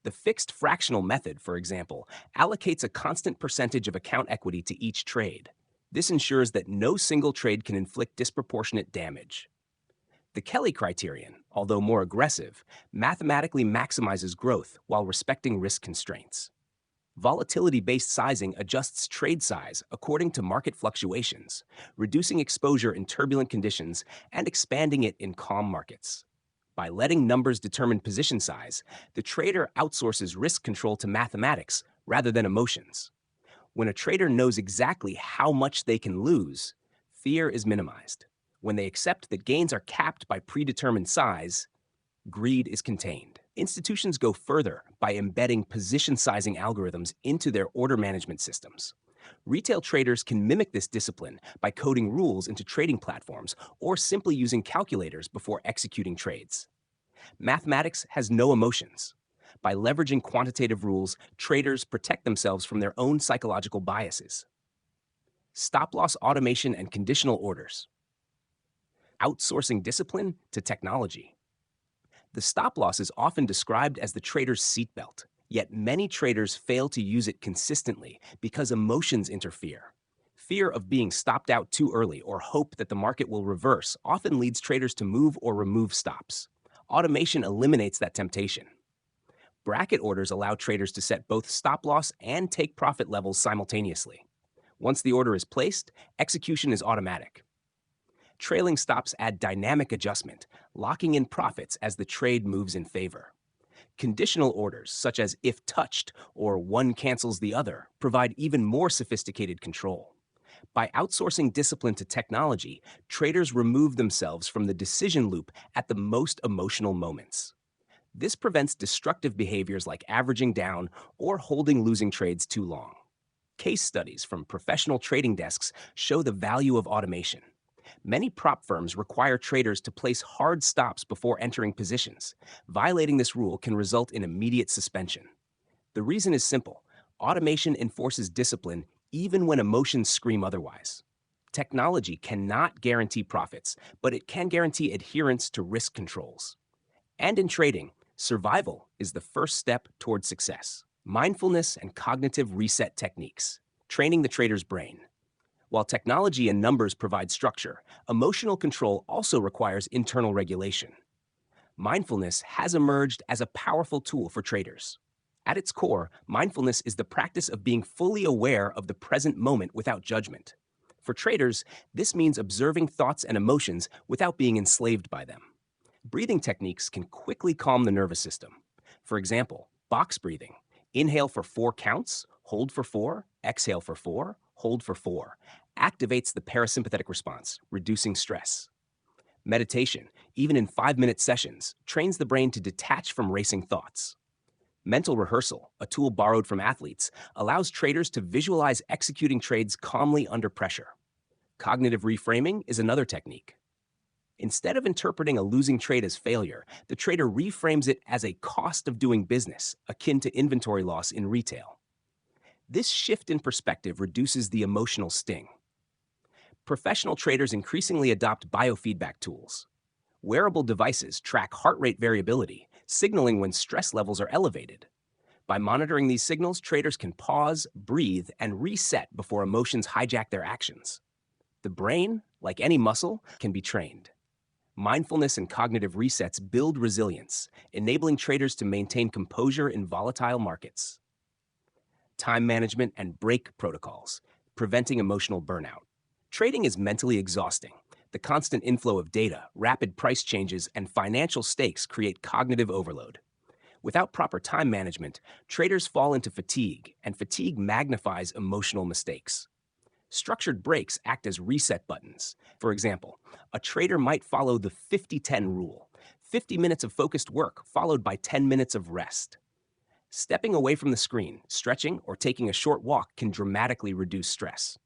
A: The fixed fractional method, for example, allocates a constant percentage of account equity to each trade. This ensures that no single trade can inflict disproportionate damage. The Kelly criterion, although more aggressive, mathematically maximizes growth while respecting risk constraints. Volatility-based sizing adjusts trade size according to market fluctuations, reducing exposure in turbulent conditions and expanding it in calm markets. By letting numbers determine position size, the trader outsources risk control to mathematics rather than emotions. When a trader knows exactly how much they can lose, fear is minimized. When they accept that gains are capped by predetermined size, greed is contained. Institutions go further by embedding position sizing algorithms into their order management systems. Retail traders can mimic this discipline by coding rules into trading platforms or simply using calculators before executing trades. Mathematics has no emotions. By leveraging quantitative rules, traders protect themselves from their own psychological biases. Stop loss automation and conditional orders. Outsourcing discipline to technology. The stop loss is often described as the trader's seatbelt, yet many traders fail to use it consistently because emotions interfere. Fear of being stopped out too early or hope that the market will reverse often leads traders to move or remove stops. Automation eliminates that temptation. Bracket orders allow traders to set both stop loss and take profit levels simultaneously. Once the order is placed, execution is automatic. Trailing stops add dynamic adjustment, locking in profits as the trade moves in favor. Conditional orders, such as if touched or one cancels the other, provide even more sophisticated control. By outsourcing discipline to technology, traders remove themselves from the decision loop at the most emotional moments. This prevents destructive behaviors like averaging down or holding losing trades too long. Case studies from professional trading desks show the value of automation. Many prop firms require traders to place hard stops before entering positions. Violating this rule can result in immediate suspension. The reason is simple: automation enforces discipline even when emotions scream otherwise. Technology cannot guarantee profits, but it can guarantee adherence to risk controls. And in trading, survival is the first step toward success. Mindfulness and cognitive reset techniques, training the trader's brain. While technology and numbers provide structure, emotional control also requires internal regulation. Mindfulness has emerged as a powerful tool for traders. At its core, mindfulness is the practice of being fully aware of the present moment without judgment. For traders, this means observing thoughts and emotions without being enslaved by them. Breathing techniques can quickly calm the nervous system. For example, box breathing. Inhale for 4 counts, hold for 4, exhale for 4, hold for 4. Activates the parasympathetic response, reducing stress. Meditation, even in 5-minute sessions, trains the brain to detach from racing thoughts. Mental rehearsal, a tool borrowed from athletes, allows traders to visualize executing trades calmly under pressure. Cognitive reframing is another technique. Instead of interpreting a losing trade as failure, the trader reframes it as a cost of doing business, akin to inventory loss in retail. This shift in perspective reduces the emotional sting. Professional traders increasingly adopt biofeedback tools. Wearable devices track heart rate variability, signaling when stress levels are elevated. By monitoring these signals, traders can pause, breathe, and reset before emotions hijack their actions. The brain, like any muscle, can be trained. Mindfulness and cognitive resets build resilience, enabling traders to maintain composure in volatile markets. Time management and break protocols, preventing emotional burnout. Trading is mentally exhausting. The constant inflow of data, rapid price changes, and financial stakes create cognitive overload. Without proper time management, traders fall into fatigue, and fatigue magnifies emotional mistakes. Structured breaks act as reset buttons. For example, a trader might follow the 50-10 rule: 50 minutes of focused work followed by 10 minutes of rest. Stepping away from the screen, stretching, or taking a short walk can dramatically reduce stress.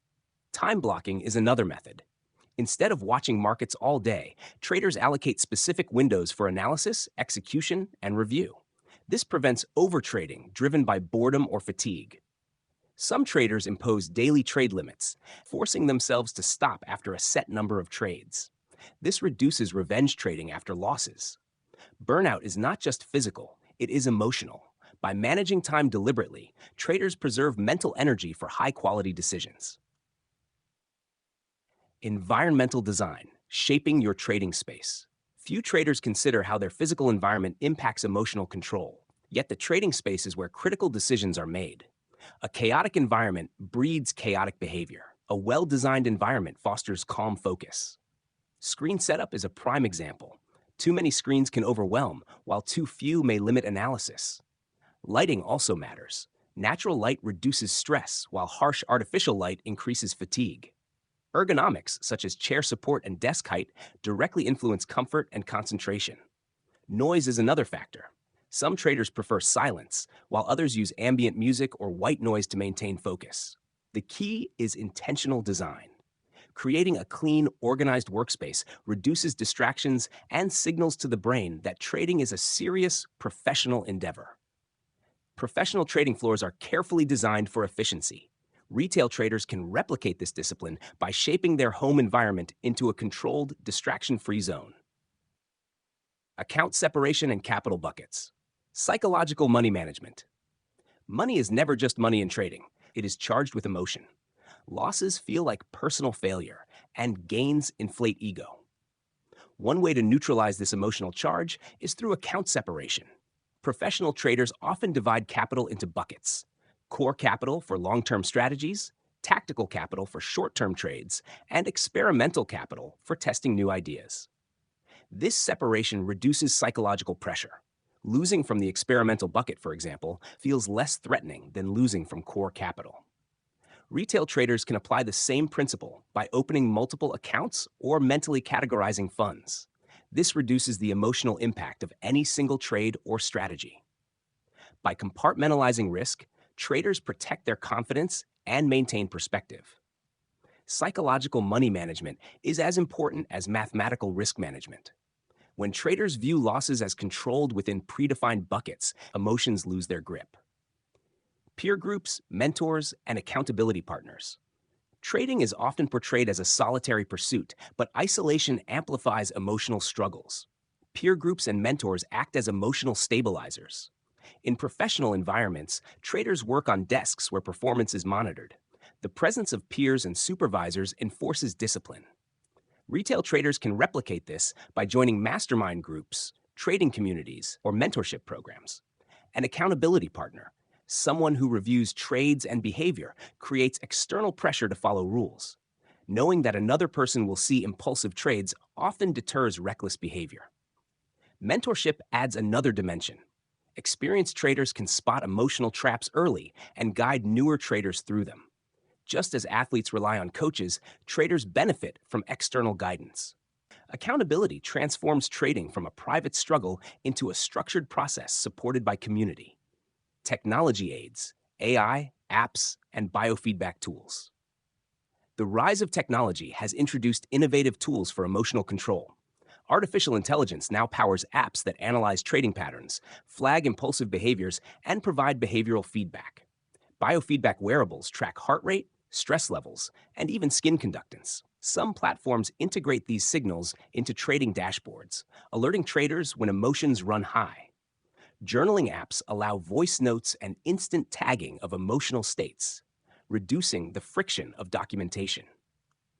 A: Time blocking is another method. Instead of watching markets all day, traders allocate specific windows for analysis, execution, and review. This prevents overtrading driven by boredom or fatigue. Some traders impose daily trade limits, forcing themselves to stop after a set number of trades. This reduces revenge trading after losses. Burnout is not just physical, it is emotional. By managing time deliberately, traders preserve mental energy for high-quality decisions. Environmental design, shaping your trading space. Few traders consider how their physical environment impacts emotional control, yet the trading space is where critical decisions are made. A chaotic environment breeds chaotic behavior. A well-designed environment fosters calm focus. Screen setup is a prime example. Too many screens can overwhelm, while too few may limit analysis. Lighting also matters. Natural light reduces stress, while harsh artificial light increases fatigue. Ergonomics, such as chair support and desk height, directly influence comfort and concentration. Noise is another factor. Some traders prefer silence, while others use ambient music or white noise to maintain focus. The key is intentional design. Creating a clean, organized workspace reduces distractions and signals to the brain that trading is a serious, professional endeavor. Professional trading floors are carefully designed for efficiency. Retail traders can replicate this discipline by shaping their home environment into a controlled, distraction-free zone. Account separation and capital buckets. Psychological money management. Money is never just money in trading. It is charged with emotion. Losses feel like personal failure, and gains inflate ego. One way to neutralize this emotional charge is through account separation. Professional traders often divide capital into buckets: core capital for long term strategies, tactical capital for short term trades, and experimental capital for testing new ideas. This separation reduces psychological pressure. Losing from the experimental bucket, for example, feels less threatening than losing from core capital. Retail traders can apply the same principle by opening multiple accounts or mentally categorizing funds. This reduces the emotional impact of any single trade or strategy. By compartmentalizing risk, traders protect their confidence and maintain perspective. Psychological money management is as important as mathematical risk management. When traders view losses as controlled within predefined buckets, emotions lose their grip. Peer groups, mentors, and accountability partners. Trading is often portrayed as a solitary pursuit, but isolation amplifies emotional struggles. Peer groups and mentors act as emotional stabilizers. In professional environments, traders work on desks where performance is monitored. The presence of peers and supervisors enforces discipline. Retail traders can replicate this by joining mastermind groups, trading communities, or mentorship programs. An accountability partner, someone who reviews trades and behavior, creates external pressure to follow rules. Knowing that another person will see impulsive trades often deters reckless behavior. Mentorship adds another dimension. Experienced traders can spot emotional traps early and guide newer traders through them. Just as athletes rely on coaches, traders benefit from external guidance. Accountability transforms trading from a private struggle into a structured process supported by community. Technology aids, AI, apps, and biofeedback tools. The rise of technology has introduced innovative tools for emotional control. Artificial intelligence now powers apps that analyze trading patterns, flag impulsive behaviors, and provide behavioral feedback. Biofeedback wearables track heart rate, stress levels, and even skin conductance. Some platforms integrate these signals into trading dashboards, alerting traders when emotions run high. Journaling apps allow voice notes and instant tagging of emotional states, reducing the friction of documentation.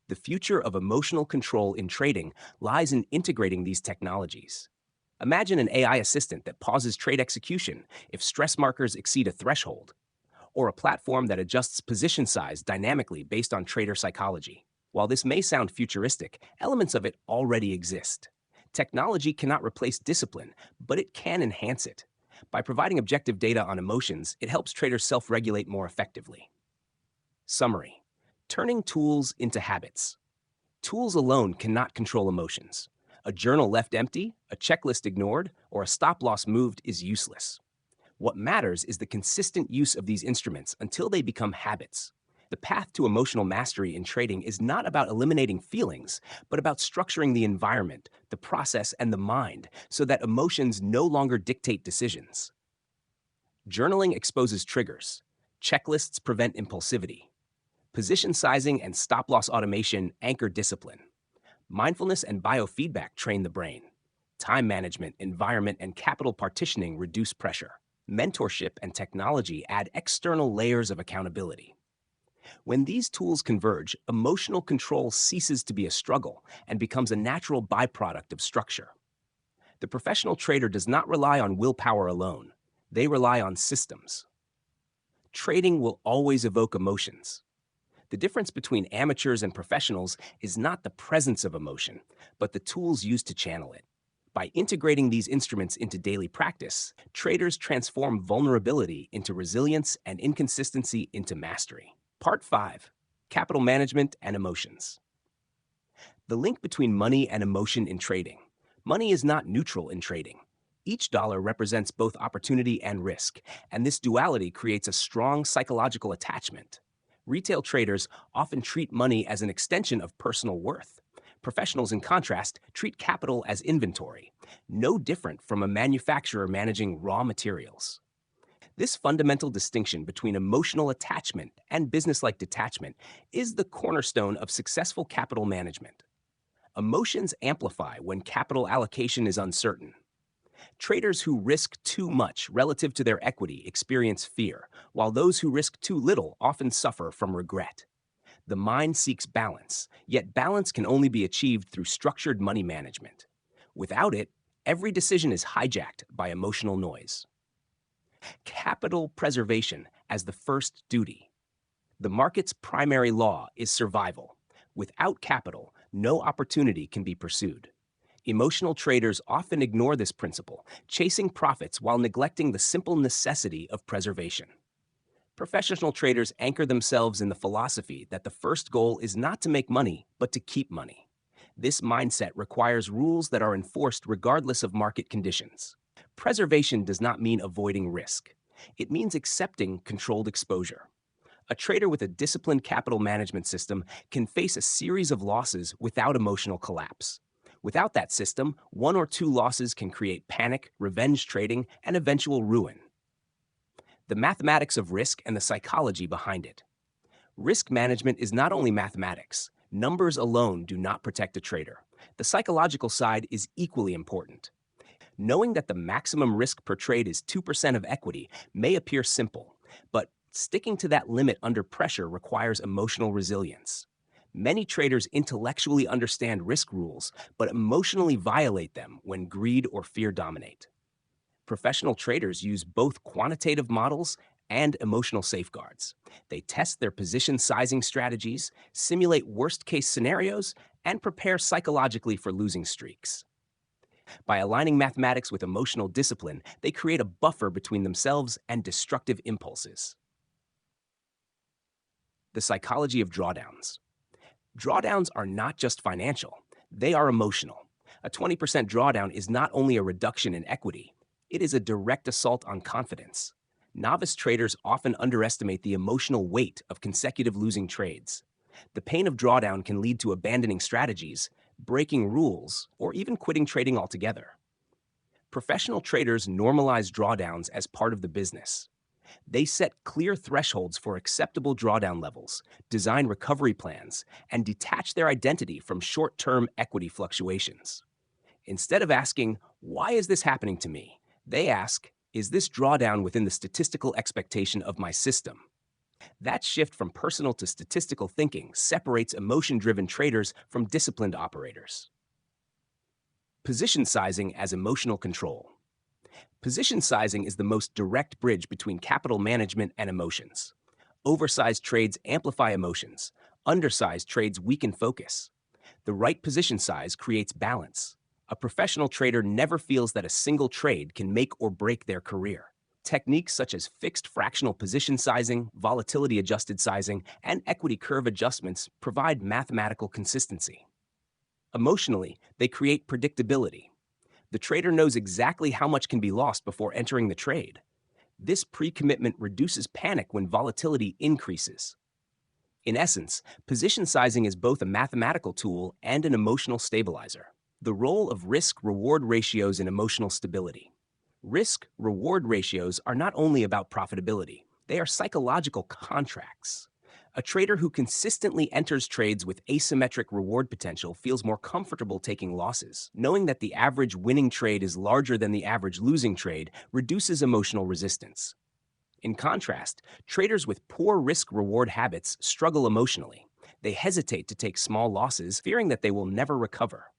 A: The future of emotional control in trading lies in integrating these technologies. Imagine an AI assistant that pauses trade execution if stress markers exceed a threshold, or a platform that adjusts position size dynamically based on trader psychology. While this may sound futuristic, elements of it already exist. Technology cannot replace discipline, but it can enhance it. By providing objective data on emotions, it helps traders self-regulate more effectively. Summary: turning tools into habits. Tools alone cannot control emotions. A journal left empty, a checklist ignored, or a stop-loss moved is useless. What matters is the consistent use of these instruments until they become habits. The path to emotional mastery in trading is not about eliminating feelings, but about structuring the environment, the process, and the mind so that emotions no longer dictate decisions. Journaling exposes triggers. Checklists prevent impulsivity. Position sizing and stop-loss automation anchor discipline. Mindfulness and biofeedback train the brain. Time management, environment, and capital partitioning reduce pressure. Mentorship and technology add external layers of accountability. When these tools converge, emotional control ceases to be a struggle and becomes a natural byproduct of structure. The professional trader does not rely on willpower alone. They rely on systems. Trading will always evoke emotions. The difference between amateurs and professionals is not the presence of emotion, but the tools used to channel it. By integrating these instruments into daily practice, traders transform vulnerability into resilience and inconsistency into mastery. Part 5: Capital Management and Emotions. The link between money and emotion in trading. Money is not neutral in trading. Each dollar represents both opportunity and risk, and this duality creates a strong psychological attachment. Retail traders often treat money as an extension of personal worth. Professionals, in contrast, treat capital as inventory, no different from a manufacturer managing raw materials. This fundamental distinction between emotional attachment and business-like detachment is the cornerstone of successful capital management. Emotions amplify when capital allocation is uncertain. Traders who risk too much relative to their equity experience fear, while those who risk too little often suffer from regret. The mind seeks balance, yet balance can only be achieved through structured money management. Without it, every decision is hijacked by emotional noise. Capital preservation as the first duty. The market's primary law is survival. Without capital, no opportunity can be pursued. Emotional traders often ignore this principle, chasing profits while neglecting the simple necessity of preservation. Professional traders anchor themselves in the philosophy that the first goal is not to make money, but to keep money. This mindset requires rules that are enforced regardless of market conditions. Preservation does not mean avoiding risk. It means accepting controlled exposure. A trader with a disciplined capital management system can face a series of losses without emotional collapse. Without that system, one or two losses can create panic, revenge trading, and eventual ruin. The mathematics of risk and the psychology behind it. Risk management is not only mathematics. Numbers alone do not protect a trader. The psychological side is equally important. Knowing that the maximum risk per trade is 2% of equity may appear simple, but sticking to that limit under pressure requires emotional resilience. Many traders intellectually understand risk rules, but emotionally violate them when greed or fear dominate. Professional traders use both quantitative models and emotional safeguards. They test their position sizing strategies, simulate worst case scenarios, and prepare psychologically for losing streaks. By aligning mathematics with emotional discipline, they create a buffer between themselves and destructive impulses. The psychology of drawdowns. Drawdowns are not just financial, they are emotional. A 20% drawdown is not only a reduction in equity, it is a direct assault on confidence. Novice traders often underestimate the emotional weight of consecutive losing trades. The pain of drawdown can lead to abandoning strategies, breaking rules, or even quitting trading altogether. Professional traders normalize drawdowns as part of the business. They set clear thresholds for acceptable drawdown levels, design recovery plans, and detach their identity from short-term equity fluctuations. Instead of asking, "Why is this happening to me?" they ask, "Is this drawdown within the statistical expectation of my system?" That shift from personal to statistical thinking separates emotion-driven traders from disciplined operators. Position sizing as emotional control. Position sizing is the most direct bridge between capital management and emotions. Oversized trades amplify emotions. Undersized trades weaken focus. The right position size creates balance. A professional trader never feels that a single trade can make or break their career. Techniques such as fixed fractional position sizing, volatility adjusted sizing, and equity curve adjustments provide mathematical consistency. Emotionally, they create predictability. The trader knows exactly how much can be lost before entering the trade. This pre-commitment reduces panic when volatility increases. In essence, position sizing is both a mathematical tool and an emotional stabilizer. The role of risk-reward ratios in emotional stability. Risk-reward ratios are not only about profitability, they are psychological contracts. A trader who consistently enters trades with asymmetric reward potential feels more comfortable taking losses. Knowing that the average winning trade is larger than the average losing trade reduces emotional resistance. In contrast, traders with poor risk-reward habits struggle emotionally. They hesitate to take small losses, fearing that they will never recover.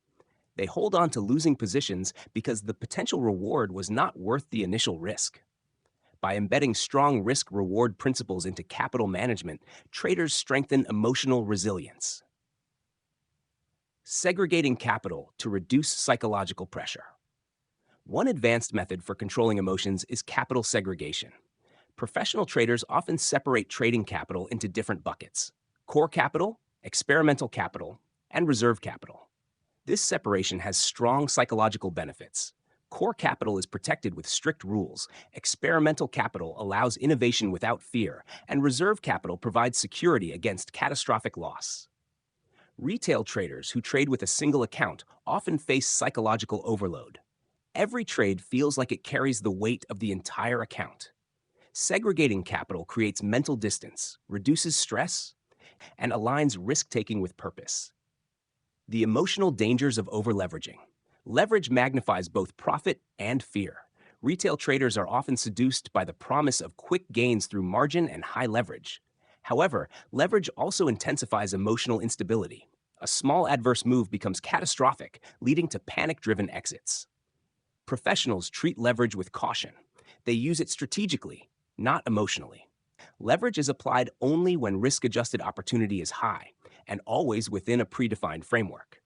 A: They hold on to losing positions because the potential reward was not worth the initial risk. By embedding strong risk-reward principles into capital management, traders strengthen emotional resilience. Segregating capital to reduce psychological pressure. One advanced method for controlling emotions is capital segregation. Professional traders often separate trading capital into different buckets: core capital, experimental capital, and reserve capital. This separation has strong psychological benefits. Core capital is protected with strict rules, experimental capital allows innovation without fear, and reserve capital provides security against catastrophic loss. Retail traders who trade with a single account often face psychological overload. Every trade feels like it carries the weight of the entire account. Segregating capital creates mental distance, reduces stress, and aligns risk-taking with purpose. The emotional dangers of overleveraging. Leverage magnifies both profit and fear. Retail traders are often seduced by the promise of quick gains through margin and high leverage. However, leverage also intensifies emotional instability. A small adverse move becomes catastrophic, leading to panic-driven exits. Professionals treat leverage with caution. They use it strategically, not emotionally. Leverage is applied only when risk-adjusted opportunity is high and always within a predefined framework.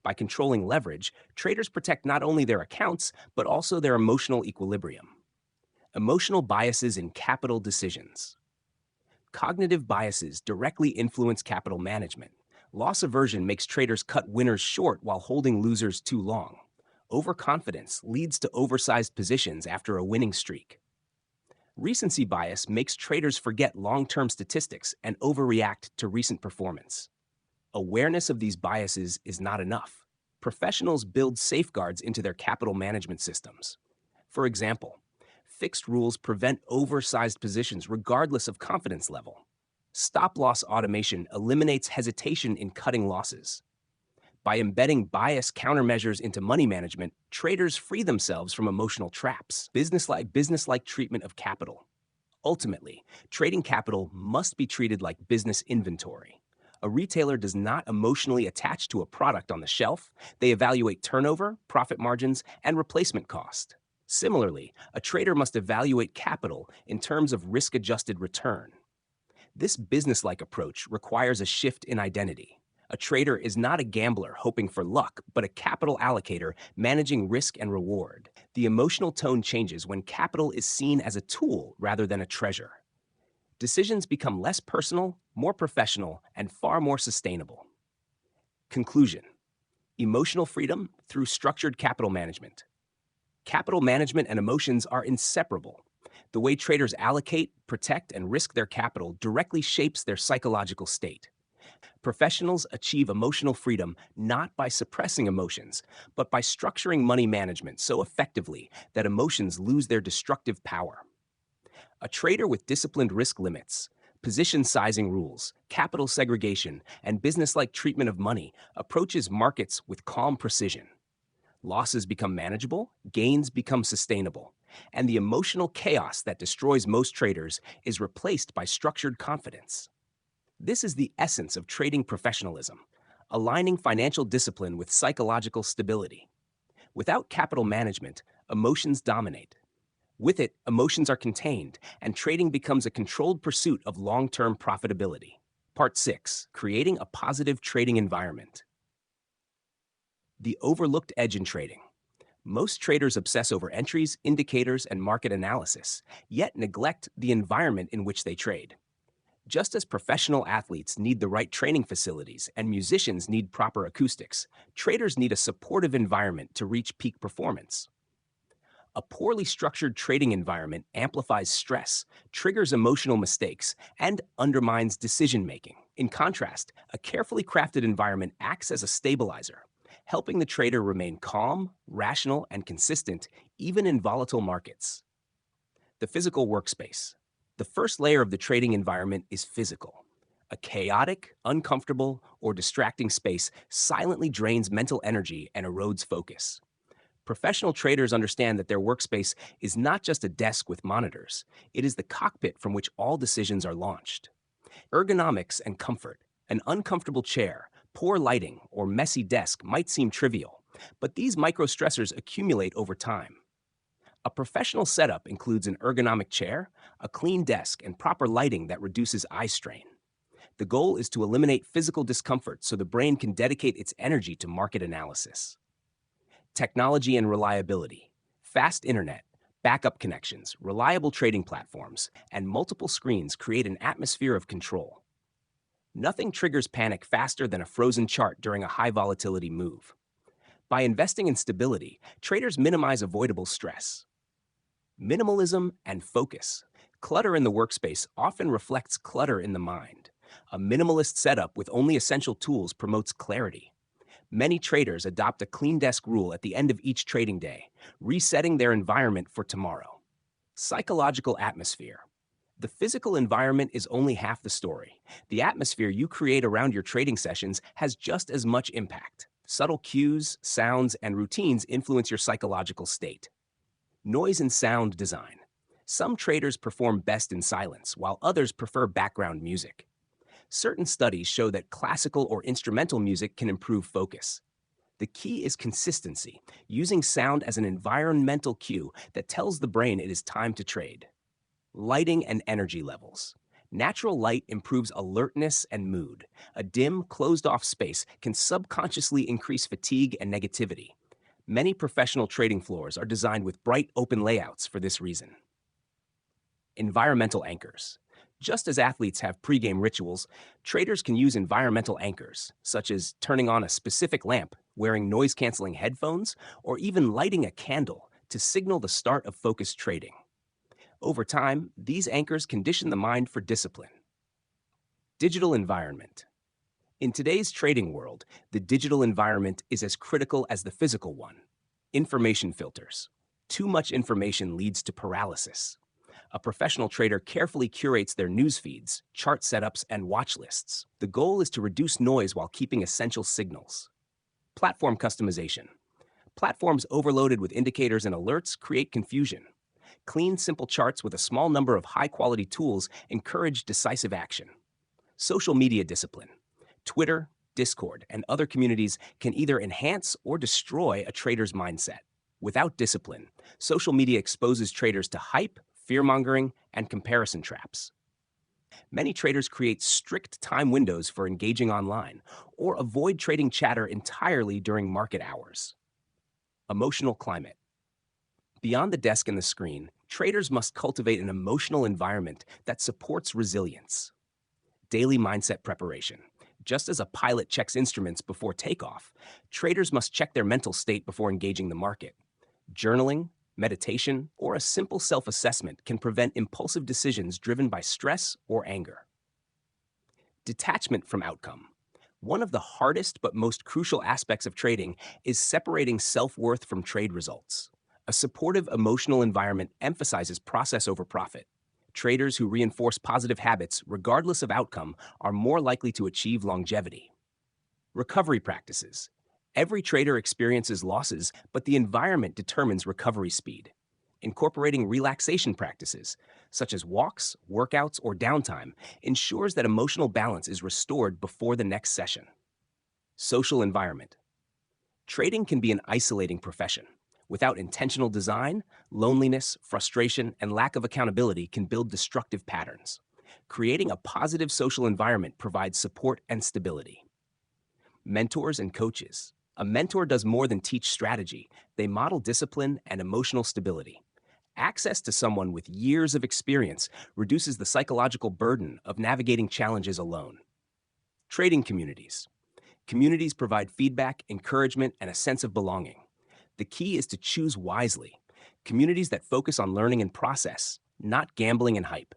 A: By controlling leverage, traders protect not only their accounts, but also their emotional equilibrium. Emotional biases in capital decisions. Cognitive biases directly influence capital management. Loss aversion makes traders cut winners short while holding losers too long. Overconfidence leads to oversized positions after a winning streak. Recency bias makes traders forget long-term statistics and overreact to recent performance. Awareness of these biases is not enough. Professionals build safeguards into their capital management systems. For example, fixed rules prevent oversized positions regardless of confidence level. Stop-loss automation eliminates hesitation in cutting losses. By embedding bias countermeasures into money management, traders free themselves from emotional traps. Business-like treatment of capital. Ultimately, trading capital must be treated like business inventory. A retailer does not emotionally attach to a product on the shelf. They evaluate turnover, profit margins, and replacement cost. Similarly, a trader must evaluate capital in terms of risk-adjusted return. This business-like approach requires a shift in identity. A trader is not a gambler hoping for luck, but a capital allocator managing risk and reward. The emotional tone changes when capital is seen as a tool rather than a treasure. Decisions become less personal, more professional, and far more sustainable. Conclusion: emotional freedom through structured capital management. Capital management and emotions are inseparable. The way traders allocate, protect, and risk their capital directly shapes their psychological state. Professionals achieve emotional freedom not by suppressing emotions, but by structuring money management so effectively that emotions lose their destructive power. A trader with disciplined risk limits, position sizing rules, capital segregation, and business-like treatment of money approaches markets with calm precision. Losses become manageable, gains become sustainable, and the emotional chaos that destroys most traders is replaced by structured confidence. This is the essence of trading professionalism, aligning financial discipline with psychological stability. Without capital management, emotions dominate. With it, emotions are contained, and trading becomes a controlled pursuit of long-term profitability. Part 6. Creating a positive trading environment. The overlooked edge in trading. Most traders obsess over entries, indicators, and market analysis, yet neglect the environment in which they trade. Just as professional athletes need the right training facilities and musicians need proper acoustics, traders need a supportive environment to reach peak performance. A poorly structured trading environment amplifies stress, triggers emotional mistakes, and undermines decision-making. In contrast, a carefully crafted environment acts as a stabilizer, helping the trader remain calm, rational, and consistent even in volatile markets. The physical workspace. The first layer of the trading environment is physical. A chaotic, uncomfortable, or distracting space silently drains mental energy and erodes focus. Professional traders understand that their workspace is not just a desk with monitors, it is the cockpit from which all decisions are launched. Ergonomics and comfort. An uncomfortable chair, poor lighting, or messy desk might seem trivial, but these micro-stressors accumulate over time. A professional setup includes an ergonomic chair, a clean desk, and proper lighting that reduces eye strain. The goal is to eliminate physical discomfort so the brain can dedicate its energy to market analysis. Technology and reliability. Fast internet, backup connections, reliable trading platforms, and multiple screens create an atmosphere of control. Nothing triggers panic faster than a frozen chart during a high volatility move. By investing in stability, traders minimize avoidable stress. Minimalism and focus. Clutter in the workspace often reflects clutter in the mind. A minimalist setup with only essential tools promotes clarity. Many traders adopt a clean desk rule at the end of each trading day, resetting their environment for tomorrow. Psychological atmosphere. The physical environment is only half the story. The atmosphere you create around your trading sessions has just as much impact. Subtle cues, sounds, and routines influence your psychological state. Noise and sound design. Some traders perform best in silence, while others prefer background music. Certain studies show that classical or instrumental music can improve focus. The key is consistency, using sound as an environmental cue that tells the brain it is time to trade. Lighting and energy levels. Natural light improves alertness and mood. A dim, closed off space can subconsciously increase fatigue and negativity. Many professional trading floors are designed with bright, open layouts for this reason. Environmental anchors. Just as athletes have pregame rituals, traders can use environmental anchors, such as turning on a specific lamp, wearing noise canceling headphones, or even lighting a candle to signal the start of focused trading. Over time, these anchors condition the mind for discipline. Digital environment. In today's trading world, the digital environment is as critical as the physical one. Information filters. Too much information leads to paralysis. A professional trader carefully curates their news feeds, chart setups, and watch lists. The goal is to reduce noise while keeping essential signals. Platform customization. Platforms overloaded with indicators and alerts create confusion. Clean, simple charts with a small number of high-quality tools encourage decisive action. Social media discipline. Twitter, Discord, and other communities can either enhance or destroy a trader's mindset. Without discipline, social media exposes traders to hype, fear-mongering, and comparison traps. Many traders create strict time windows for engaging online or avoid trading chatter entirely during market hours. Emotional climate. Beyond the desk and the screen, traders must cultivate an emotional environment that supports resilience. Daily mindset preparation. Just as a pilot checks instruments before takeoff, traders must check their mental state before engaging the market. Journaling, meditation, or a simple self-assessment can prevent impulsive decisions driven by stress or anger. Detachment from outcome. One of the hardest but most crucial aspects of trading is separating self-worth from trade results. A supportive emotional environment emphasizes process over profit. Traders who reinforce positive habits, regardless of outcome, are more likely to achieve longevity. Recovery practices. Every trader experiences losses, but the environment determines recovery speed. Incorporating relaxation practices, such as walks, workouts, or downtime, ensures that emotional balance is restored before the next session. Social environment. Trading can be an isolating profession. Without intentional design, loneliness, frustration, and lack of accountability can build destructive patterns. Creating a positive social environment provides support and stability. Mentors and coaches. A mentor does more than teach strategy. They model discipline and emotional stability. Access to someone with years of experience reduces the psychological burden of navigating challenges alone. Trading communities. Communities provide feedback, encouragement, and a sense of belonging. The key is to choose wisely. Communities that focus on learning and process, not gambling and hype.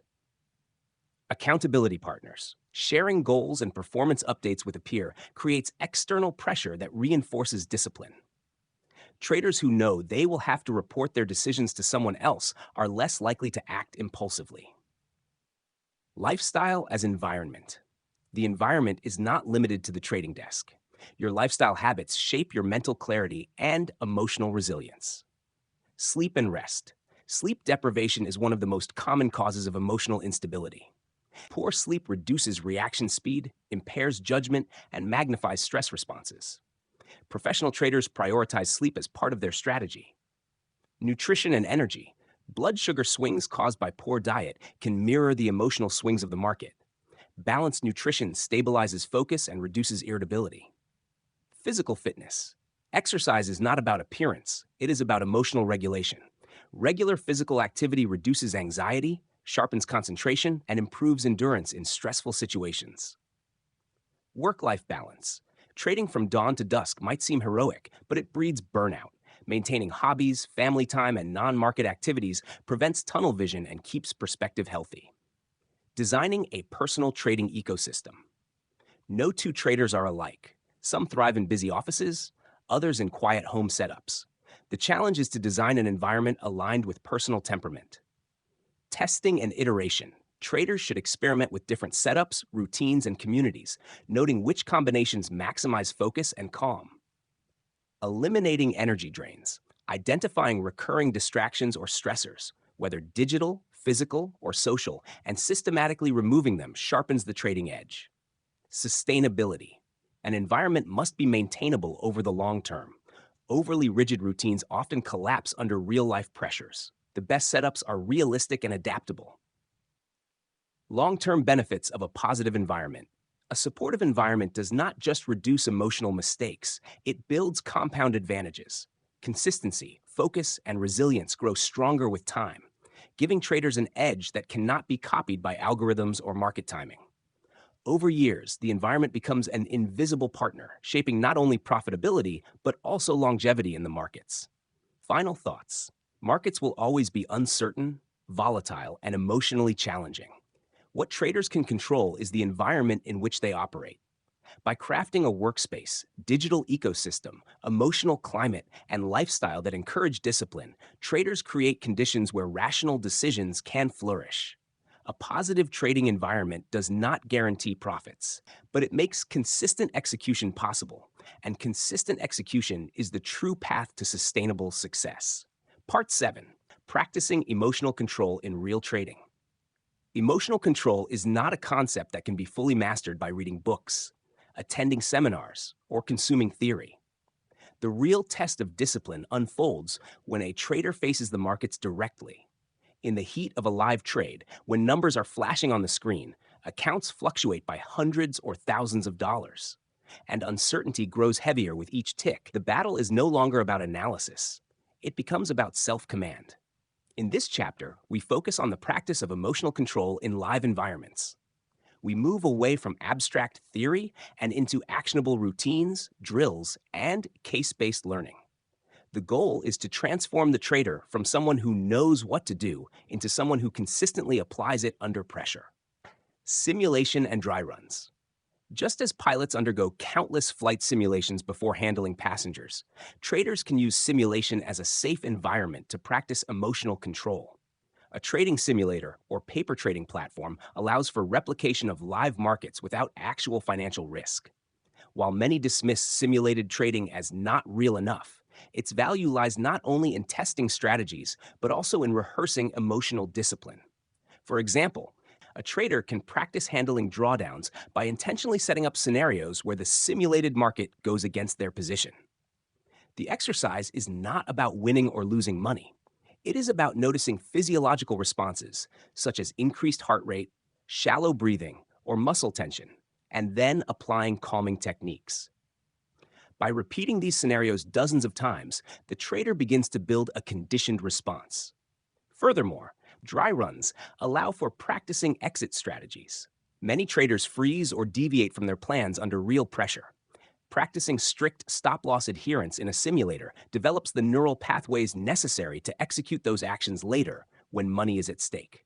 A: Accountability partners. Sharing goals and performance updates with a peer creates external pressure that reinforces discipline. Traders who know they will have to report their decisions to someone else are less likely to act impulsively. Lifestyle as environment. The environment is not limited to the trading desk. Your lifestyle habits shape your mental clarity and emotional resilience. Sleep and rest. Sleep deprivation is one of the most common causes of emotional instability. Poor sleep reduces reaction speed, impairs judgment, and magnifies stress responses. Professional traders prioritize sleep as part of their strategy. Nutrition and energy. Blood sugar swings caused by poor diet can mirror the emotional swings of the market. Balanced nutrition stabilizes focus and reduces irritability. Physical fitness. Exercise is not about appearance, it is about emotional regulation. Regular physical activity reduces anxiety, sharpens concentration, and improves endurance in stressful situations. Work-life balance. Trading from dawn to dusk might seem heroic, but it breeds burnout. Maintaining hobbies, family time, and non-market activities prevents tunnel vision and keeps perspective healthy. Designing a personal trading ecosystem. No two traders are alike. Some thrive in busy offices, others in quiet home setups. The challenge is to design an environment aligned with personal temperament. Testing and iteration. Traders should experiment with different setups, routines, and communities, noting which combinations maximize focus and calm. Eliminating energy drains. Identifying recurring distractions or stressors, whether digital, physical, or social, and systematically removing them sharpens the trading edge. Sustainability. An environment must be maintainable over the long term. Overly rigid routines often collapse under real life pressures. The best setups are realistic and adaptable. Long term benefits of a positive environment. A supportive environment does not just reduce emotional mistakes, it builds compound advantages. Consistency, focus, and resilience grow stronger with time, giving traders an edge that cannot be copied by algorithms or market timing. Over years, the environment becomes an invisible partner, shaping not only profitability, but also longevity in the markets. Final thoughts. Markets will always be uncertain, volatile, and emotionally challenging. What traders can control is the environment in which they operate. By crafting a workspace, digital ecosystem, emotional climate, and lifestyle that encourage discipline, traders create conditions where rational decisions can flourish. A positive trading environment does not guarantee profits, but it makes consistent execution possible, and consistent execution is the true path to sustainable success. Part 7. Practicing emotional control in real trading. Emotional control is not a concept that can be fully mastered by reading books, attending seminars, or consuming theory. The real test of discipline unfolds when a trader faces the markets directly. In the heat of a live trade, when numbers are flashing on the screen, accounts fluctuate by hundreds or thousands of dollars, and uncertainty grows heavier with each tick. The battle is no longer about analysis. It becomes about self-command. In this chapter, we focus on the practice of emotional control in live environments. We move away from abstract theory and into actionable routines, drills, and case-based learning. The goal is to transform the trader from someone who knows what to do into someone who consistently applies it under pressure. Simulation and dry runs. Just as pilots undergo countless flight simulations before handling passengers, traders can use simulation as a safe environment to practice emotional control. A trading simulator or paper trading platform allows for replication of live markets without actual financial risk. While many dismiss simulated trading as not real enough, its value lies not only in testing strategies, but also in rehearsing emotional discipline. For example, a trader can practice handling drawdowns by intentionally setting up scenarios where the simulated market goes against their position. The exercise is not about winning or losing money. It is about noticing physiological responses, such as increased heart rate, shallow breathing, or muscle tension, and then applying calming techniques. By repeating these scenarios dozens of times, the trader begins to build a conditioned response. Furthermore, dry runs allow for practicing exit strategies. Many traders freeze or deviate from their plans under real pressure. Practicing strict stop-loss adherence in a simulator develops the neural pathways necessary to execute those actions later when money is at stake.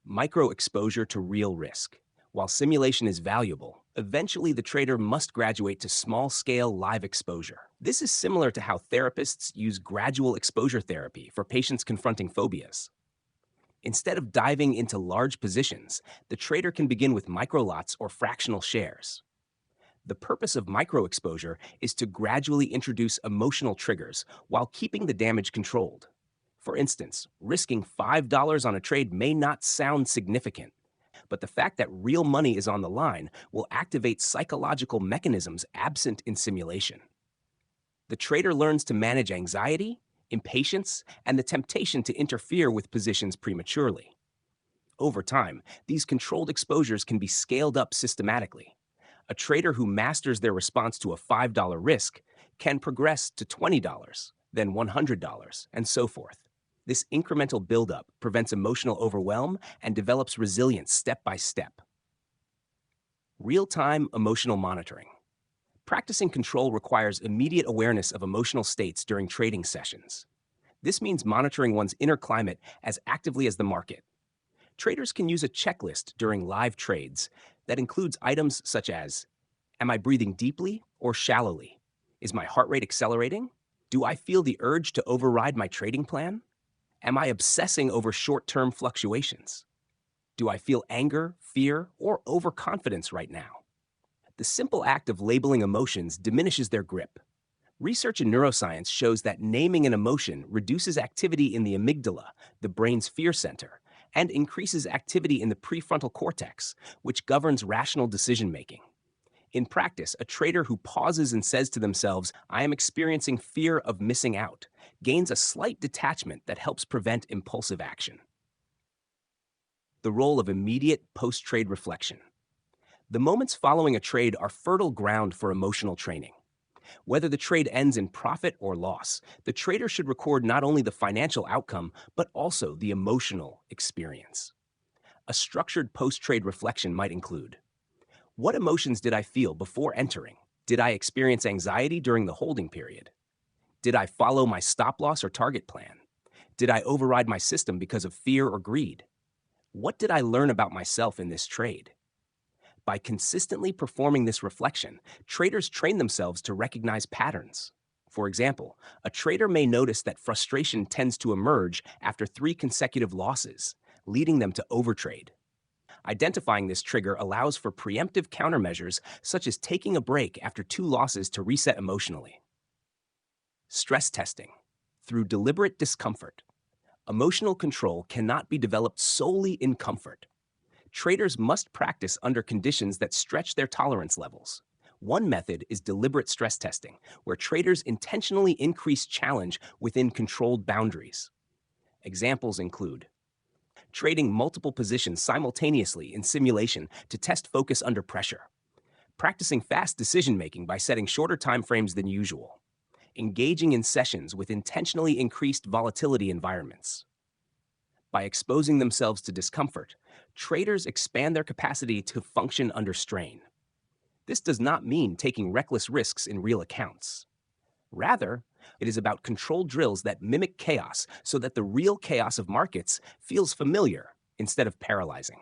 A: Micro-exposure to real risk. While simulation is valuable, eventually the trader must graduate to small-scale live exposure. This is similar to how therapists use gradual exposure therapy for patients confronting phobias. Instead of diving into large positions, the trader can begin with microlots or fractional shares. The purpose of micro-exposure is to gradually introduce emotional triggers while keeping the damage controlled. For instance, risking $5 on a trade may not sound significant, but the fact that real money is on the line will activate psychological mechanisms absent in simulation. The trader learns to manage anxiety, impatience, and the temptation to interfere with positions prematurely. Over time, these controlled exposures can be scaled up systematically. A trader who masters their response to a $5 risk can progress to $20, then $100, and so forth. This incremental buildup prevents emotional overwhelm and develops resilience step by step. Real-time emotional monitoring. Practicing control requires immediate awareness of emotional states during trading sessions. This means monitoring one's inner climate as actively as the market. Traders can use a checklist during live trades that includes items such as, am I breathing deeply or shallowly? Is my heart rate accelerating? Do I feel the urge to override my trading plan? Am I obsessing over short-term fluctuations? Do I feel anger, fear, or overconfidence right now? The simple act of labeling emotions diminishes their grip. Research in neuroscience shows that naming an emotion reduces activity in the amygdala, the brain's fear center, and increases activity in the prefrontal cortex, which governs rational decision-making. In practice, a trader who pauses and says to themselves, I am experiencing fear of missing out, gains a slight detachment that helps prevent impulsive action. The role of immediate post trade reflection. The moments following a trade are fertile ground for emotional training. Whether the trade ends in profit or loss, the trader should record not only the financial outcome, but also the emotional experience. A structured post trade reflection might include: what emotions did I feel before entering? Did I experience anxiety during the holding period? Did I follow my stop loss or target plan? Did I override my system because of fear or greed? What did I learn about myself in this trade? By consistently performing this reflection, traders train themselves to recognize patterns. For example, a trader may notice that frustration tends to emerge after 3 consecutive losses, leading them to overtrade. Identifying this trigger allows for preemptive countermeasures, such as taking a break after 2 losses to reset emotionally. Stress testing. Through deliberate discomfort. Emotional control cannot be developed solely in comfort. Traders must practice under conditions that stretch their tolerance levels. One method is deliberate stress testing, where traders intentionally increase challenge within controlled boundaries. Examples include trading multiple positions simultaneously in simulation to test focus under pressure, practicing fast decision making by setting shorter time frames than usual, engaging in sessions with intentionally increased volatility environments. By exposing themselves to discomfort, traders expand their capacity to function under strain. This does not mean taking reckless risks in real accounts. Rather, it is about controlled drills that mimic chaos so that the real chaos of markets feels familiar instead of paralyzing.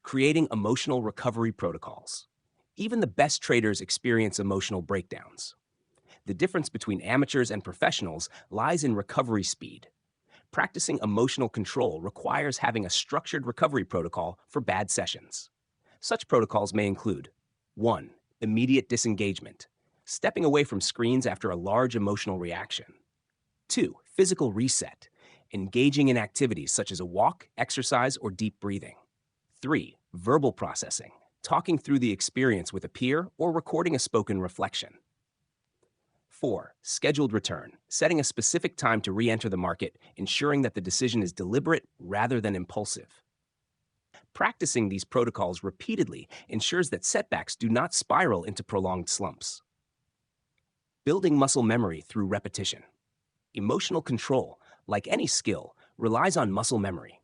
A: Creating emotional recovery protocols. Even the best traders experience emotional breakdowns. The difference between amateurs and professionals lies in recovery speed. Practicing emotional control requires having a structured recovery protocol for bad sessions. Such protocols may include: 1. Immediate disengagement, stepping away from screens after a large emotional reaction. 2. Physical reset, engaging in activities such as a walk, exercise, or deep breathing. 3. Verbal processing, talking through the experience with a peer or recording a spoken reflection. 4. Scheduled return, setting a specific time to re-enter the market, ensuring that the decision is deliberate rather than impulsive. Practicing these protocols repeatedly ensures that setbacks do not spiral into prolonged slumps. Building muscle memory through repetition. Emotional control, like any skill, relies on muscle memory.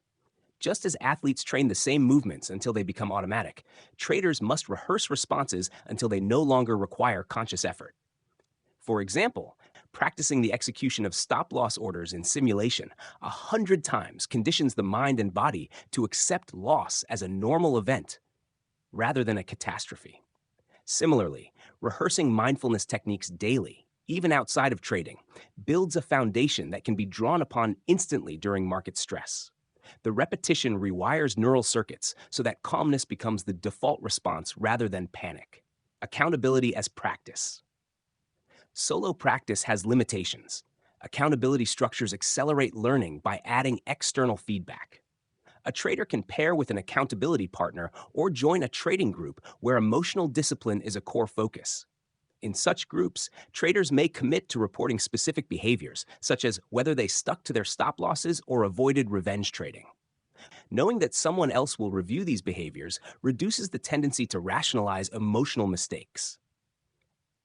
A: Just as athletes train the same movements until they become automatic, traders must rehearse responses until they no longer require conscious effort. For example, practicing the execution of stop-loss orders in simulation 100 times conditions the mind and body to accept loss as a normal event rather than a catastrophe. Similarly, rehearsing mindfulness techniques daily, even outside of trading, builds a foundation that can be drawn upon instantly during market stress. The repetition rewires neural circuits so that calmness becomes the default response rather than panic. Accountability as practice. Solo practice has limitations. Accountability structures accelerate learning by adding external feedback. A trader can pair with an accountability partner or join a trading group where emotional discipline is a core focus. In such groups, traders may commit to reporting specific behaviors, such as whether they stuck to their stop losses or avoided revenge trading. Knowing that someone else will review these behaviors reduces the tendency to rationalize emotional mistakes.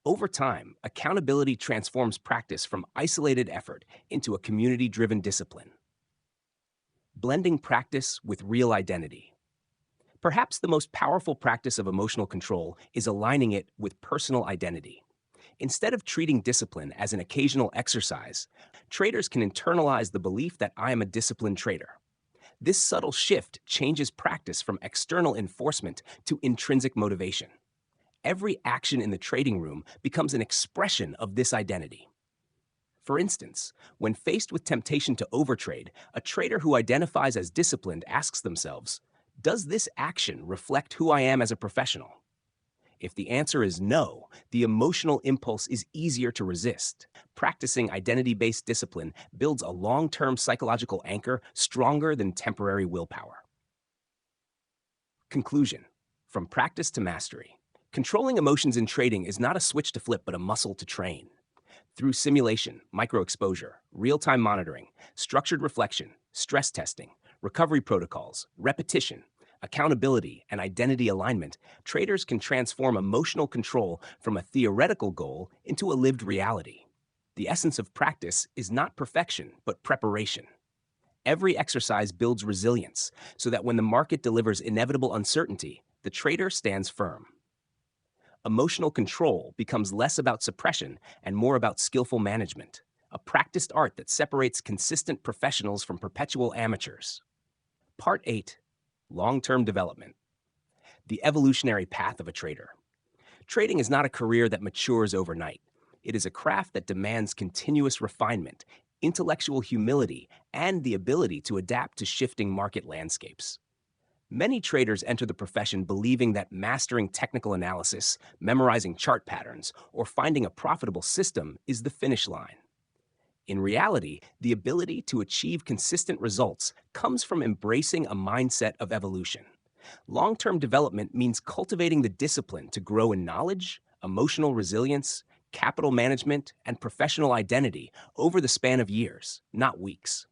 A: Over time, accountability transforms practice from isolated effort into a community-driven discipline. Blending practice with real identity. Perhaps the most powerful practice of emotional control is aligning it with personal identity. Instead of treating discipline as an occasional exercise, traders can internalize the belief that I am a disciplined trader. This subtle shift changes practice from external enforcement to intrinsic motivation. Every action in the trading room becomes an expression of this identity. For instance, when faced with temptation to overtrade, a trader who identifies as disciplined asks themselves, does this action reflect who I am as a professional? If the answer is no, the emotional impulse is easier to resist. Practicing identity-based discipline builds a long-term psychological anchor stronger than temporary willpower. Conclusion: from practice to mastery. Controlling emotions in trading is not a switch to flip, but a muscle to train. Through simulation, microexposure, real time monitoring, structured reflection, stress testing, recovery protocols, repetition, accountability, and identity alignment, traders can transform emotional control from a theoretical goal into a lived reality. The essence of practice is not perfection, but preparation. Every exercise builds resilience so that when the market delivers inevitable uncertainty, the trader stands firm. Emotional control becomes less about suppression and more about skillful management, a practiced art that separates consistent professionals from perpetual amateurs. Part 8. Long-term development. The evolutionary path of a trader. Trading is not a career that matures overnight. It is a craft that demands continuous refinement, intellectual humility, and the ability to adapt to shifting market landscapes. Many traders enter the profession believing that mastering technical analysis, memorizing chart patterns, or finding a profitable system is the finish line. In reality, the ability to achieve consistent results comes from embracing a mindset of evolution. Long-term development means cultivating the discipline to grow in knowledge, emotional resilience, capital management, and professional identity over the span of years, not weeks.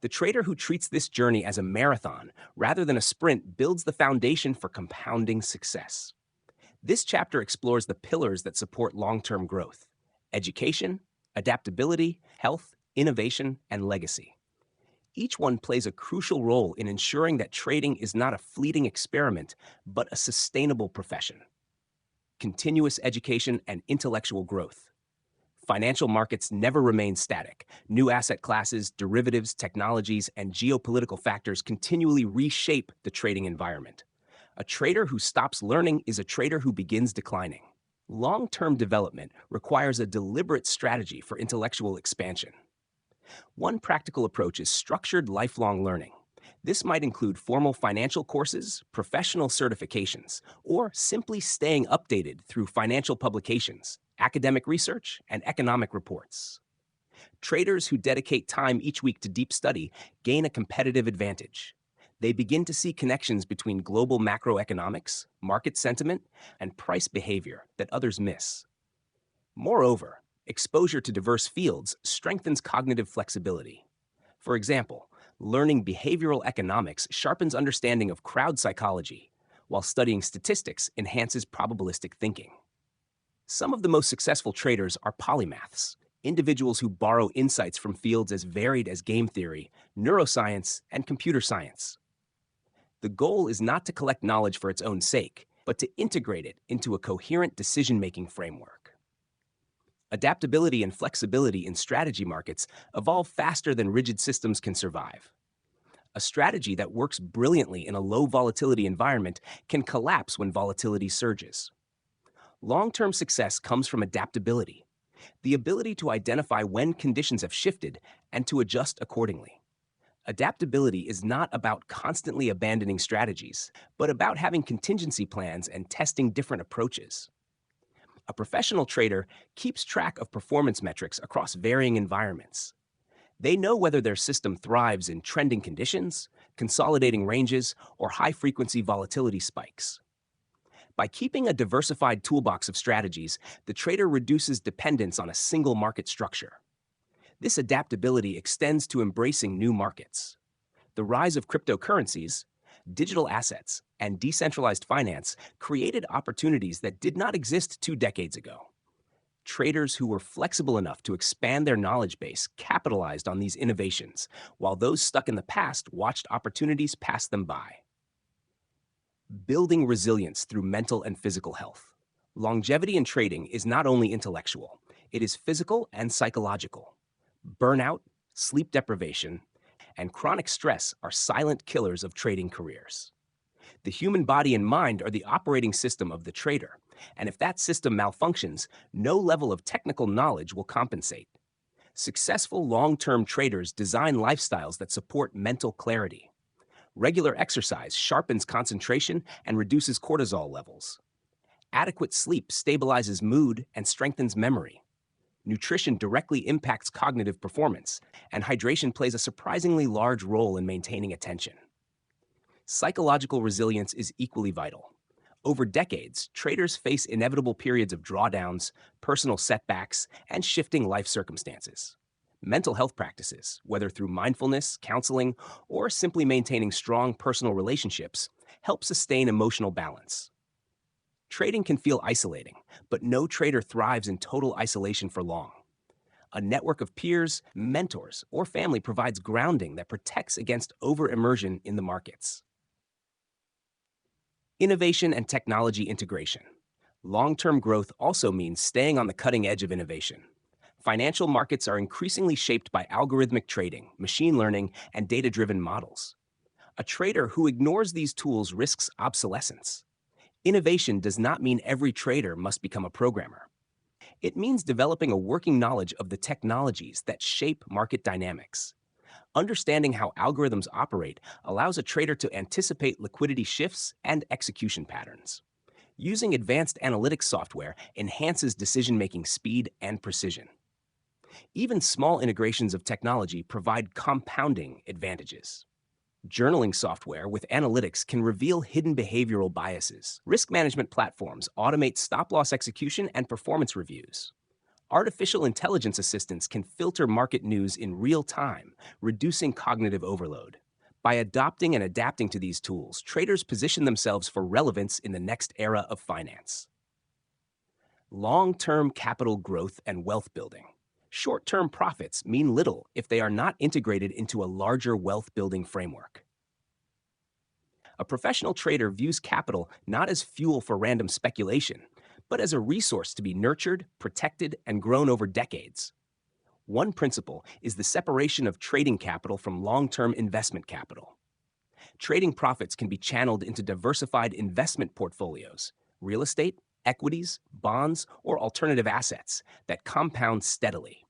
A: The trader who treats this journey as a marathon rather than a sprint builds the foundation for compounding success. This chapter explores the pillars that support long-term growth: education, adaptability, health, innovation, and legacy. Each one plays a crucial role in ensuring that trading is not a fleeting experiment, but a sustainable profession. Continuous education and intellectual growth. Financial markets never remain static. New asset classes, derivatives, technologies, and geopolitical factors continually reshape the trading environment. A trader who stops learning is a trader who begins declining. Long-term development requires a deliberate strategy for intellectual expansion. One practical approach is structured lifelong learning. This might include formal financial courses, professional certifications, or simply staying updated through financial publications, academic research, and economic reports. Traders who dedicate time each week to deep study gain a competitive advantage. They begin to see connections between global macroeconomics, market sentiment, and price behavior that others miss. Moreover, exposure to diverse fields strengthens cognitive flexibility. For example, learning behavioral economics sharpens understanding of crowd psychology, while studying statistics enhances probabilistic thinking. Some of the most successful traders are polymaths, individuals who borrow insights from fields as varied as game theory, neuroscience, and computer science. The goal is not to collect knowledge for its own sake, but to integrate it into a coherent decision-making framework. Adaptability and flexibility in strategy markets evolve faster than rigid systems can survive. A strategy that works brilliantly in a low volatility environment can collapse when volatility surges. Long-term success comes from adaptability, the ability to identify when conditions have shifted and to adjust accordingly. Adaptability is not about constantly abandoning strategies, but about having contingency plans and testing different approaches. A professional trader keeps track of performance metrics across varying environments. They know whether their system thrives in trending conditions, consolidating ranges, or high-frequency volatility spikes. By keeping a diversified toolbox of strategies, the trader reduces dependence on a single market structure. This adaptability extends to embracing new markets. The rise of cryptocurrencies, digital assets, and decentralized finance created opportunities that did not exist 2 decades ago. Traders who were flexible enough to expand their knowledge base capitalized on these innovations, while those stuck in the past watched opportunities pass them by. Building resilience through mental and physical health. Longevity in trading is not only intellectual, it is physical and psychological. Burnout, sleep deprivation, and chronic stress are silent killers of trading careers. The human body and mind are the operating system of the trader, and if that system malfunctions, no level of technical knowledge will compensate. Successful long-term traders design lifestyles that support mental clarity. Regular exercise sharpens concentration and reduces cortisol levels. Adequate sleep stabilizes mood and strengthens memory. Nutrition directly impacts cognitive performance, and hydration plays a surprisingly large role in maintaining attention. Psychological resilience is equally vital. Over decades, traders face inevitable periods of drawdowns, personal setbacks, and shifting life circumstances. Mental health practices, whether through mindfulness, counseling, or simply maintaining strong personal relationships, help sustain emotional balance. Trading can feel isolating, but no trader thrives in total isolation for long. A network of peers, mentors, or family provides grounding that protects against over-immersion in the markets. Innovation and technology integration. Long-term growth also means staying on the cutting edge of innovation. Financial markets are increasingly shaped by algorithmic trading, machine learning, and data-driven models. A trader who ignores these tools risks obsolescence. Innovation does not mean every trader must become a programmer. It means developing a working knowledge of the technologies that shape market dynamics. Understanding how algorithms operate allows a trader to anticipate liquidity shifts and execution patterns. Using advanced analytics software enhances decision-making speed and precision. Even small integrations of technology provide compounding advantages. Journaling software with analytics can reveal hidden behavioral biases. Risk management platforms automate stop-loss execution and performance reviews. Artificial intelligence assistants can filter market news in real time, reducing cognitive overload. By adopting and adapting to these tools, traders position themselves for relevance in the next era of finance. Long-term capital growth and wealth building. Short-term profits mean little if they are not integrated into a larger wealth-building framework. A professional trader views capital not as fuel for random speculation, but as a resource to be nurtured, protected, and grown over decades. One principle is the separation of trading capital from long-term investment capital. Trading profits can be channeled into diversified investment portfolios, real estate, equities, bonds, or alternative assets that compound steadily.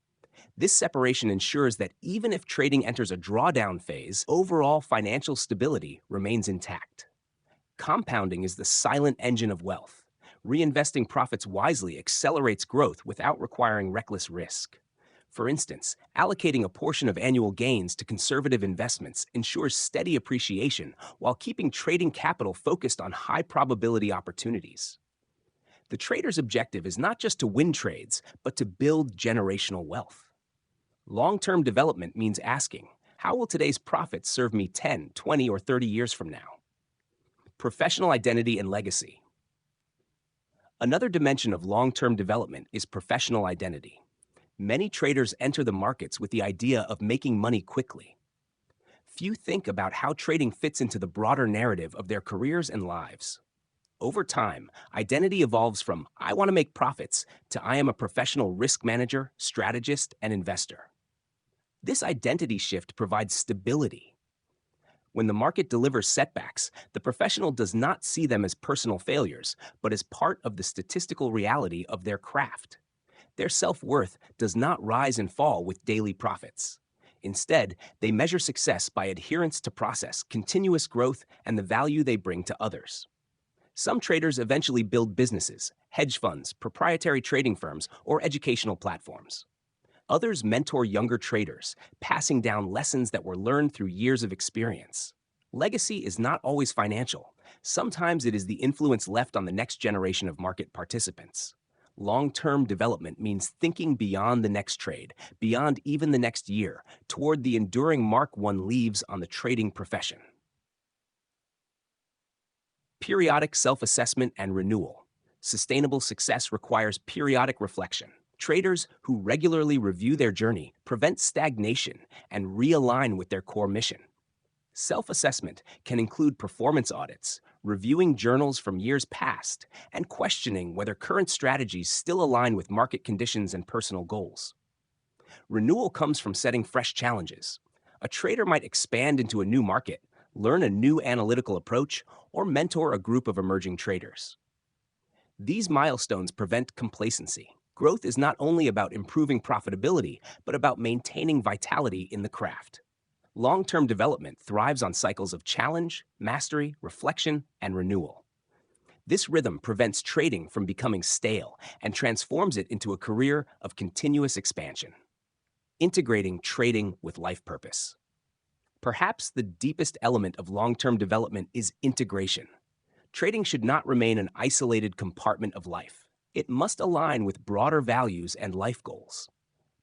A: This separation ensures that even if trading enters a drawdown phase, overall financial stability remains intact. Compounding is the silent engine of wealth. Reinvesting profits wisely accelerates growth without requiring reckless risk. For instance, allocating a portion of annual gains to conservative investments ensures steady appreciation while keeping trading capital focused on high-probability opportunities. The trader's objective is not just to win trades, but to build generational wealth. Long-term development means asking, how will today's profits serve me 10, 20, or 30 years from now? Professional identity and legacy. Another dimension of long-term development is professional identity. Many traders enter the markets with the idea of making money quickly. Few think about how trading fits into the broader narrative of their careers and lives. Over time, identity evolves from "I want to make profits" to "I am a professional risk manager, strategist, and investor." This identity shift provides stability. When the market delivers setbacks, the professional does not see them as personal failures, but as part of the statistical reality of their craft. Their self-worth does not rise and fall with daily profits. Instead, they measure success by adherence to process, continuous growth, and the value they bring to others. Some traders eventually build businesses, hedge funds, proprietary trading firms, or educational platforms. Others mentor younger traders, passing down lessons that were learned through years of experience. Legacy is not always financial. Sometimes it is the influence left on the next generation of market participants. Long-term development means thinking beyond the next trade, beyond even the next year, toward the enduring mark one leaves on the trading profession. Periodic self-assessment and renewal. Sustainable success requires periodic reflection. Traders who regularly review their journey prevent stagnation and realign with their core mission. Self-assessment can include performance audits, reviewing journals from years past, and questioning whether current strategies still align with market conditions and personal goals. Renewal comes from setting fresh challenges. A trader might expand into a new market, learn a new analytical approach, or mentor a group of emerging traders. These milestones prevent complacency. Growth is not only about improving profitability, but about maintaining vitality in the craft. Long-term development thrives on cycles of challenge, mastery, reflection, and renewal. This rhythm prevents trading from becoming stale and transforms it into a career of continuous expansion. Integrating trading with life purpose. Perhaps the deepest element of long-term development is integration. Trading should not remain an isolated compartment of life. It must align with broader values and life goals.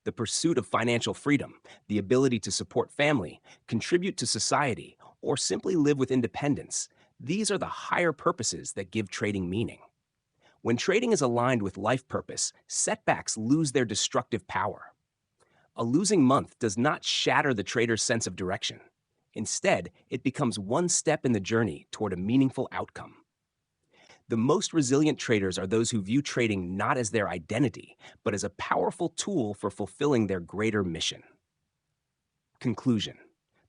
A: The pursuit of financial freedom, the ability to support family, contribute to society, or simply live with independence, these are the higher purposes that give trading meaning. When trading is aligned with life purpose, setbacks lose their destructive power. A losing month does not shatter the trader's sense of direction. Instead, it becomes one step in the journey toward a meaningful outcome. The most resilient traders are those who view trading not as their identity, but as a powerful tool for fulfilling their greater mission. Conclusion: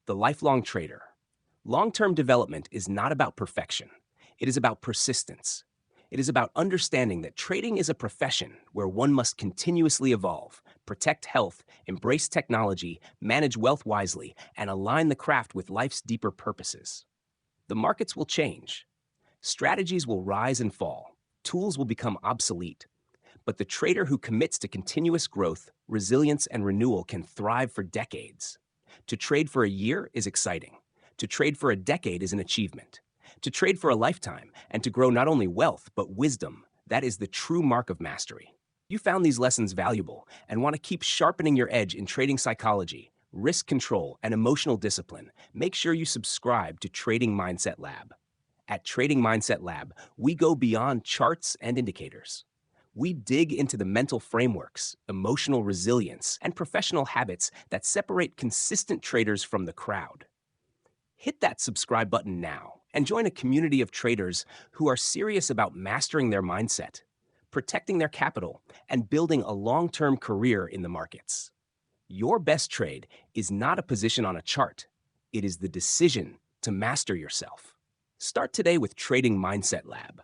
A: the lifelong trader. Long-term development is not about perfection. It is about persistence. It is about understanding that trading is a profession where one must continuously evolve, protect health, embrace technology, manage wealth wisely, and align the craft with life's deeper purposes. The markets will change. Strategies will rise and fall. Tools will become obsolete. But the trader who commits to continuous growth, resilience, and renewal can thrive for decades. To trade for a year is exciting. To trade for a decade is an achievement. To trade for a lifetime and to grow not only wealth, but wisdom, that is the true mark of mastery. You found these lessons valuable and want to keep sharpening your edge in trading psychology, risk control, and emotional discipline. Make sure you subscribe to Trading Mindset Lab. At Trading Mindset Lab, we go beyond charts and indicators. We dig into the mental frameworks, emotional resilience, and professional habits that separate consistent traders from the crowd. Hit that subscribe button now and join a community of traders who are serious about mastering their mindset, protecting their capital, and building a long-term career in the markets. Your best trade is not a position on a chart. It is the decision to master yourself. Start today with Trading Mindset Lab.